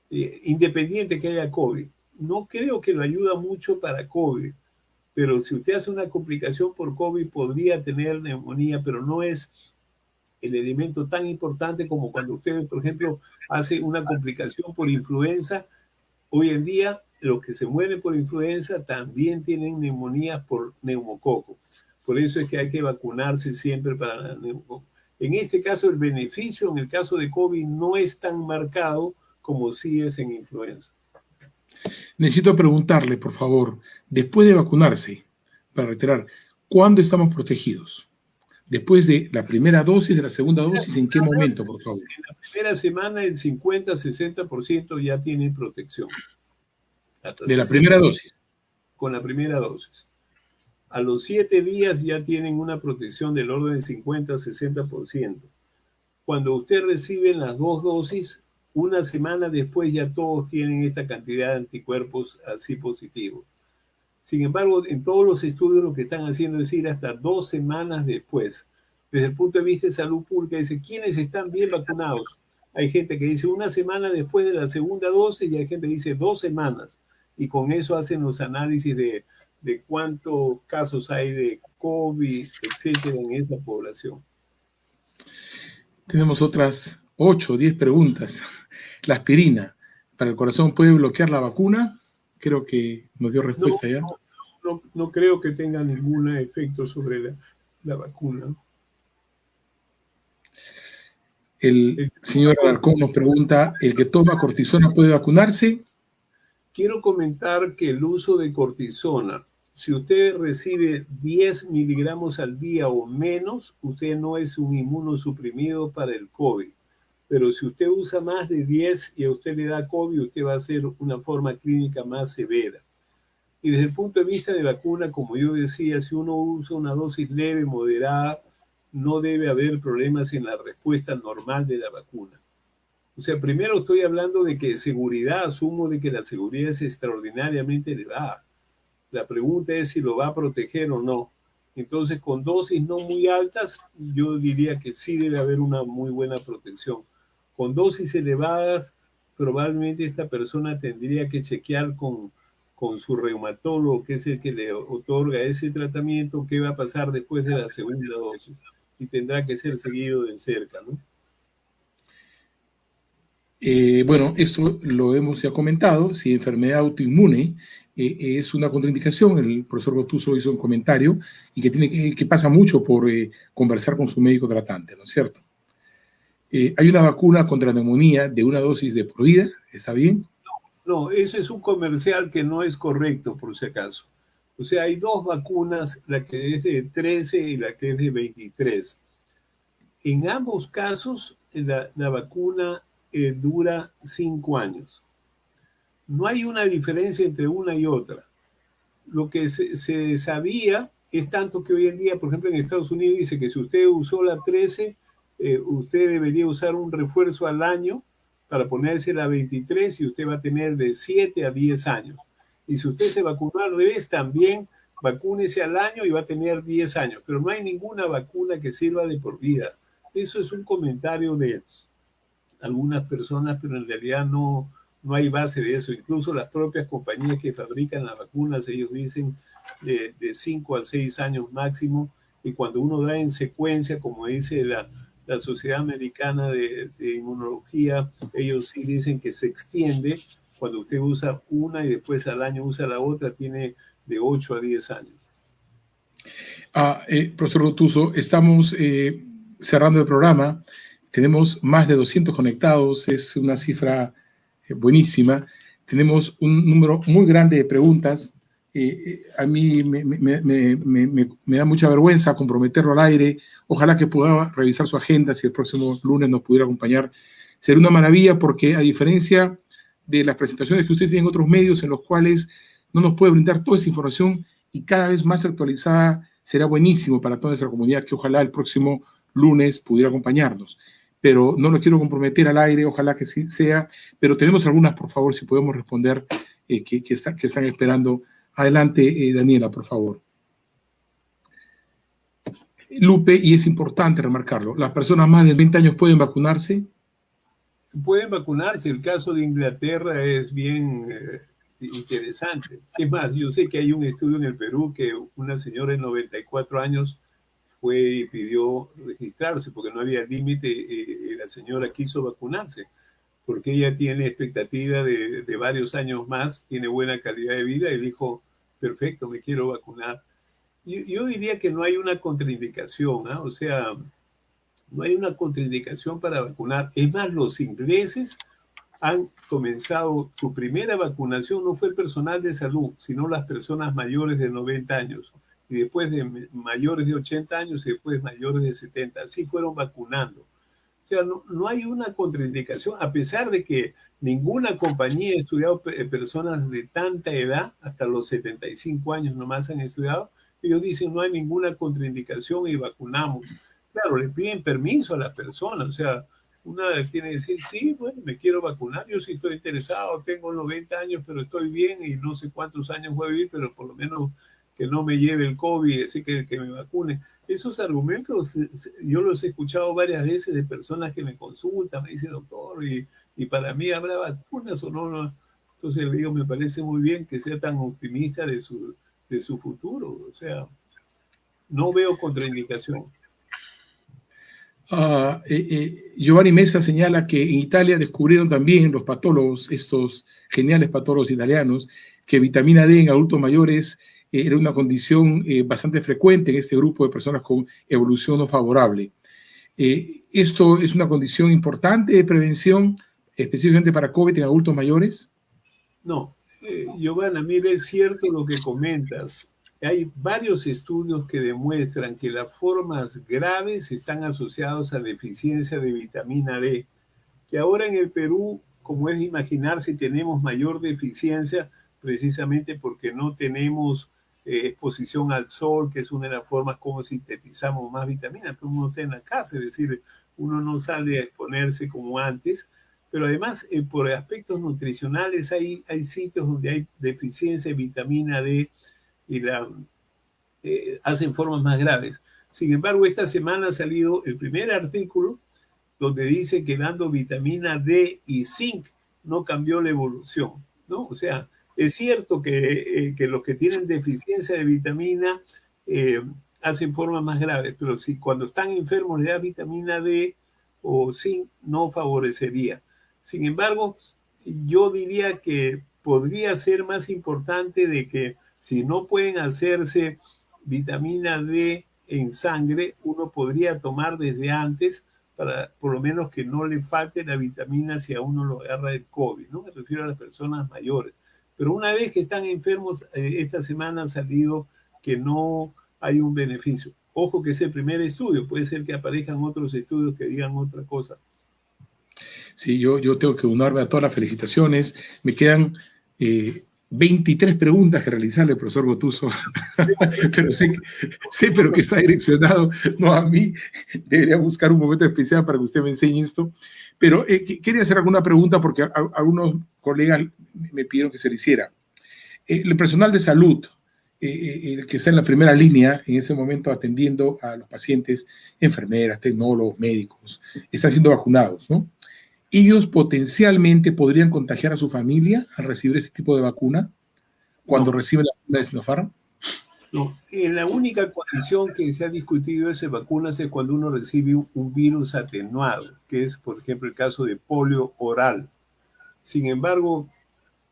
Speaker 2: Independiente que haya COVID. No creo que lo ayuda mucho para COVID, pero si usted hace una complicación por COVID, podría tener neumonía, pero no es el elemento tan importante como cuando usted, por ejemplo, hace una complicación por influenza. Hoy en día, los que se mueren por influenza también tienen neumonía por neumococo. Por eso es que hay que vacunarse siempre para neumococo. En este caso, el beneficio en el caso de COVID no es tan marcado como sí es en influenza.
Speaker 1: Necesito preguntarle, por favor, después de vacunarse, para reiterar, ¿cuándo estamos protegidos? Después de la primera dosis, de la segunda dosis, ¿en qué momento, por favor?
Speaker 2: En la primera semana, el 50-60% ya tiene protección.
Speaker 1: De la primera dosis.
Speaker 2: Con la primera dosis. A los 7 días ya tienen una protección del orden del 50-60%. Cuando usted recibe las 2 dosis, una semana después ya todos tienen esta cantidad de anticuerpos así positivos. Sin embargo, en todos los estudios lo que están haciendo es ir hasta 2 semanas después. Desde el punto de vista de salud pública, dice, ¿quiénes están bien vacunados? Hay gente que dice una semana después de la segunda dosis y hay gente que dice 2 semanas. Y con eso hacen los análisis de cuántos casos hay de COVID, etcétera, en esa población.
Speaker 1: Tenemos otras 8 o 10 preguntas. La aspirina para el corazón puede bloquear la vacuna. Creo que nos dio respuesta ya.
Speaker 2: No creo que tenga ningún efecto sobre la vacuna.
Speaker 1: El señor Alarcón nos pregunta, ¿el que toma cortisona puede vacunarse?
Speaker 2: Quiero comentar que el uso de cortisona, si usted recibe 10 miligramos al día o menos, usted no es un inmunosuprimido para el COVID. Pero si usted usa más de 10 y a usted le da COVID, usted va a hacer una forma clínica más severa. Y desde el punto de vista de vacuna, como yo decía, si uno usa una dosis leve, moderada, no debe haber problemas en la respuesta normal de la vacuna. O sea, primero estoy hablando de que seguridad, asumo de que la seguridad es extraordinariamente elevada. La pregunta es si lo va a proteger o no. Entonces, con dosis no muy altas, yo diría que sí debe haber una muy buena protección. Con dosis elevadas, probablemente esta persona tendría que chequear con su reumatólogo, que es el que le otorga ese tratamiento, qué va a pasar después de la segunda dosis. Y tendrá que ser seguido de cerca, ¿no?
Speaker 1: Bueno, esto lo hemos ya comentado. Si enfermedad autoinmune es una contraindicación, el profesor Gotuso hizo un comentario y que pasa mucho por conversar con su médico tratante, ¿no es cierto? Hay una vacuna contra la neumonía de una dosis de por vida, ¿está bien?
Speaker 2: No, eso es un comercial que no es correcto, por si acaso. O sea, hay dos vacunas, la que es de 13 y la que es de 23. En ambos casos, la vacuna dura 5 años. No hay una diferencia entre una y otra. Lo que se sabía es tanto que hoy en día, por ejemplo, en Estados Unidos dice que si usted usó la 13, usted debería usar un refuerzo al año para ponerse la 23 y usted va a tener de 7 a 10 años. Y si usted se vacunó al revés, también vacúnese al año y va a tener 10 años. Pero no hay ninguna vacuna que sirva de por vida. Eso es un comentario de algunas personas, pero en realidad no hay base de eso. Incluso las propias compañías que fabrican las vacunas, ellos dicen de 5 a 6 años máximo, y cuando uno da en secuencia, como dice la Sociedad Americana de Inmunología, ellos sí dicen que se extiende. Cuando usted usa una y después al año usa la otra, tiene de 8 a 10 años.
Speaker 1: Profesor Gotuso, estamos cerrando el programa. Tenemos más de 200 conectados, es una cifra buenísima. Tenemos un número muy grande de preguntas. A mí me da mucha vergüenza comprometerlo al aire. Ojalá que pueda revisar su agenda si el próximo lunes nos pudiera acompañar. Sería una maravilla porque, a diferencia de las presentaciones que usted tiene en otros medios en los cuales no nos puede brindar toda esa información y cada vez más actualizada, será buenísimo para toda nuestra comunidad que ojalá el próximo lunes pudiera acompañarnos. Pero no lo quiero comprometer al aire, ojalá que sí sea, pero tenemos algunas, por favor, si podemos responder, que están esperando. Adelante, Daniela, por favor. Lupe, y es importante remarcarlo, ¿las personas más de 20 años pueden vacunarse?
Speaker 2: Pueden vacunarse. El caso de Inglaterra es bien interesante. Es más, yo sé que hay un estudio en el Perú que una señora de 94 años fue y pidió registrarse porque no había límite y la señora quiso vacunarse porque ella tiene expectativa de varios años más, tiene buena calidad de vida y dijo, perfecto, me quiero vacunar. Yo diría que no hay una contraindicación, ¿eh? O sea, no hay una contraindicación para vacunar. Es más, los ingleses han comenzado, su primera vacunación no fue el personal de salud, sino las personas mayores de 90 años, y después de mayores de 80 años y después mayores de 70. Así fueron vacunando. O sea, no hay una contraindicación, a pesar de que ninguna compañía ha estudiado personas de tanta edad, hasta los 75 años nomás han estudiado. Ellos dicen no hay ninguna contraindicación y vacunamos. Claro, le piden permiso a las personas, o sea, una tiene que decir, sí, bueno, me quiero vacunar, yo sí estoy interesado, tengo 90 años, pero estoy bien y no sé cuántos años voy a vivir, pero por lo menos que no me lleve el COVID, así que me vacune. esos argumentos yo los he escuchado varias veces de personas que me consultan, me dicen, doctor, y para mí habrá vacunas o no, no. Entonces le digo, me parece muy bien que sea tan optimista de su futuro. O sea, no veo contraindicación.
Speaker 1: Giovanni Mesa señala que en Italia descubrieron también los patólogos, estos geniales patólogos italianos, que vitamina D en adultos mayores era una condición bastante frecuente en este grupo de personas con evolución no favorable. ¿Esto es una condición importante de prevención específicamente para COVID en adultos mayores?
Speaker 2: No, Giovanna, mire, es cierto lo que comentas. Hay varios estudios que demuestran que las formas graves están asociadas a deficiencia de vitamina D, que ahora en el Perú, como es de imaginarse, tenemos mayor deficiencia precisamente porque no tenemos exposición al sol, que es una de las formas como sintetizamos más vitamina. Todo el mundo está en la casa, es decir, uno no sale a exponerse como antes, pero además por aspectos nutricionales hay sitios donde hay deficiencia de vitamina D y hacen formas más graves. Sin embargo, esta semana ha salido el primer artículo donde dice que dando vitamina D y zinc no cambió la evolución, ¿no? O sea, es cierto que los que tienen deficiencia de vitamina hacen formas más graves, pero si cuando están enfermos le da vitamina D o zinc, no favorecería. Sin embargo, yo diría que podría ser más importante de que si no pueden hacerse vitamina D en sangre, uno podría tomar desde antes para por lo menos que no le falte la vitamina si a uno lo agarra el COVID, ¿no? Me refiero a las personas mayores. Pero una vez que están enfermos, esta semana ha salido que no hay un beneficio. Ojo que es el primer estudio, puede ser que aparezcan otros estudios que digan otra cosa.
Speaker 1: Sí, yo tengo que unirme a todas las felicitaciones. Me quedan 23 preguntas que realizarle al profesor Gotuso, pero sé pero que está direccionado no a mí. Debería buscar un momento especial para que usted me enseñe esto. Pero quería hacer alguna pregunta porque algunos colegas me pidieron que se lo hiciera. El personal de salud, el que está en la primera línea en ese momento atendiendo a los pacientes, enfermeras, tecnólogos, médicos, están siendo vacunados, ¿no? ¿Ellos potencialmente podrían contagiar a su familia al recibir ese tipo de vacuna cuando reciben la vacuna de Sinopharm?
Speaker 2: No, la única condición que se ha discutido de vacunas es cuando uno recibe un virus atenuado, que es, por ejemplo, el caso de polio oral. Sin embargo,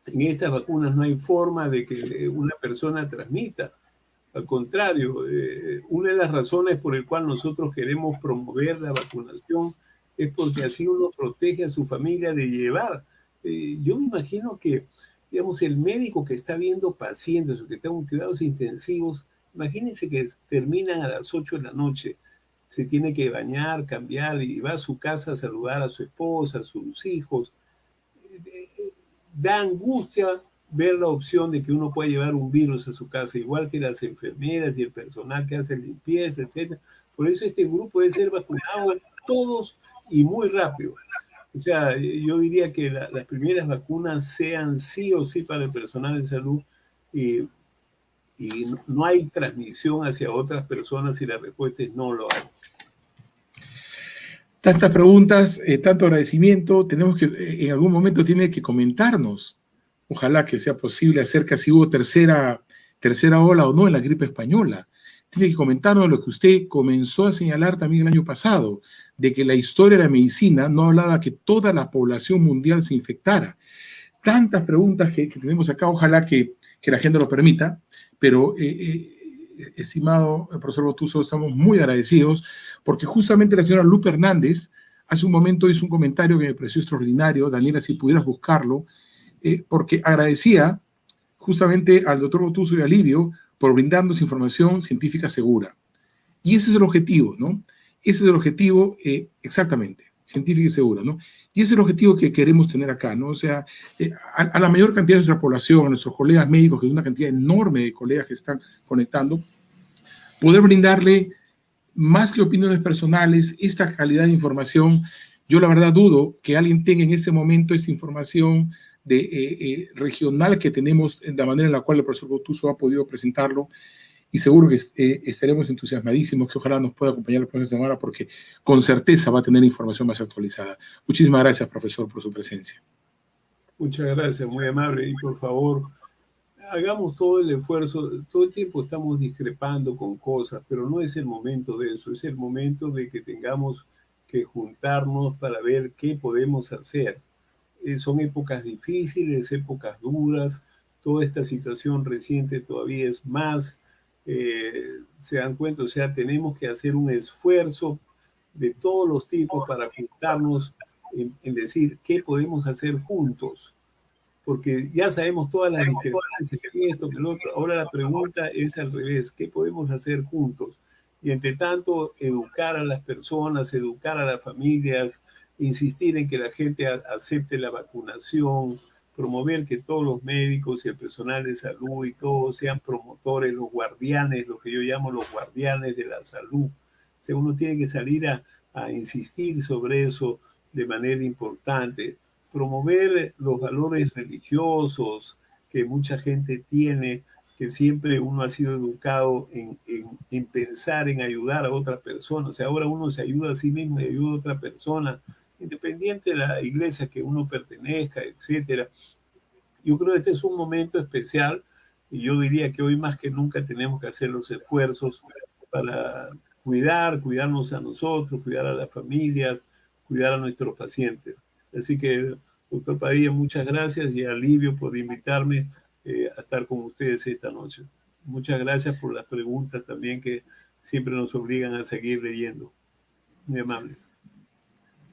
Speaker 2: en estas vacunas no hay forma de que una persona transmita. Al contrario, una de las razones por el cual nosotros queremos promover la vacunación es porque así uno protege a su familia de llevar. Yo me imagino que, digamos, el médico que está viendo pacientes o que está en cuidados intensivos, imagínense que terminan a las 8 de la noche, se tiene que bañar, cambiar y va a su casa a saludar a su esposa, a sus hijos. Da angustia ver la opción de que uno pueda llevar un virus a su casa, igual que las enfermeras y el personal que hace limpieza, etc. Por eso este grupo debe ser vacunado todos y muy rápido. O sea, yo diría que las primeras vacunas sean sí o sí para el personal de salud y no hay transmisión hacia otras personas y la respuesta es no lo hay.
Speaker 1: Tantas preguntas, tanto agradecimiento, tenemos que, en algún momento tiene que comentarnos, ojalá que sea posible, acerca si hubo tercera ola o no en la gripe española. Tiene que comentarnos lo que usted comenzó a señalar también el año pasado, de que la historia de la medicina no hablaba que toda la población mundial se infectara. Tantas preguntas que tenemos acá, ojalá que la gente lo permita, pero estimado profesor Gotuso, estamos muy agradecidos porque justamente la señora Lupe Hernández hace un momento hizo un comentario que me pareció extraordinario. Daniela, si pudieras buscarlo, porque agradecía justamente al doctor Gotuso y a Livio por brindarnos información científica segura. Y ese es el objetivo, ¿no? Ese es el objetivo, exactamente, científica y segura, ¿no? Y ese es el objetivo que queremos tener acá, ¿no? O sea, a la mayor cantidad de nuestra población, a nuestros colegas médicos, que es una cantidad enorme de colegas que están conectando, poder brindarle más que opiniones personales, esta calidad de información. Yo la verdad dudo que alguien tenga en este momento esta información regional que tenemos, en la manera en la cual el profesor Gotuso ha podido presentarlo, y seguro que estaremos entusiasmadísimos, que ojalá nos pueda acompañar la próxima semana, porque con certeza va a tener información más actualizada. Muchísimas gracias, profesor, por su presencia.
Speaker 2: Muchas gracias, muy amable, y por favor, hagamos todo el esfuerzo. Todo el tiempo estamos discrepando con cosas, pero no es el momento de eso, es el momento de que tengamos que juntarnos para ver qué podemos hacer. Son épocas difíciles, épocas duras, toda esta situación reciente todavía es más, se dan cuenta, o sea, tenemos que hacer un esfuerzo de todos los tipos para juntarnos en decir qué podemos hacer juntos, porque ya sabemos todas las discrepancias, que esto, que lo otro. Ahora la pregunta es al revés, ¿qué podemos hacer juntos? Y entre tanto, educar a las personas, educar a las familias, insistir en que la gente acepte la vacunación, promover que todos los médicos y el personal de salud y todos sean promotores, los guardianes, lo que yo llamo los guardianes de la salud. O sea, uno tiene que salir a insistir sobre eso de manera importante, promover los valores religiosos que mucha gente tiene, que siempre uno ha sido educado en pensar en ayudar a otra persona. O sea, ahora uno se ayuda a sí mismo y ayuda a otra persona, independiente de la iglesia que uno pertenezca, etcétera. Yo creo que este es un momento especial y yo diría que hoy más que nunca tenemos que hacer los esfuerzos para cuidarnos a nosotros, cuidar a las familias, cuidar a nuestros pacientes. Así que, doctor Padilla, muchas gracias, y a Livio por invitarme a estar con ustedes esta noche. Muchas gracias por las preguntas también que siempre nos obligan a seguir leyendo. Muy amables.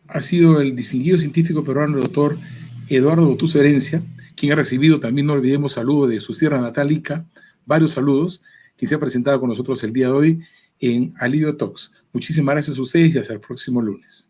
Speaker 1: Ha sido el distinguido científico peruano, el doctor Eduardo Botuso Herencia, quien ha recibido, también no olvidemos, saludos de su tierra natal, Ica, varios saludos, que se ha presentado con nosotros el día de hoy en Alivio Talks. Muchísimas gracias a ustedes y hasta el próximo lunes.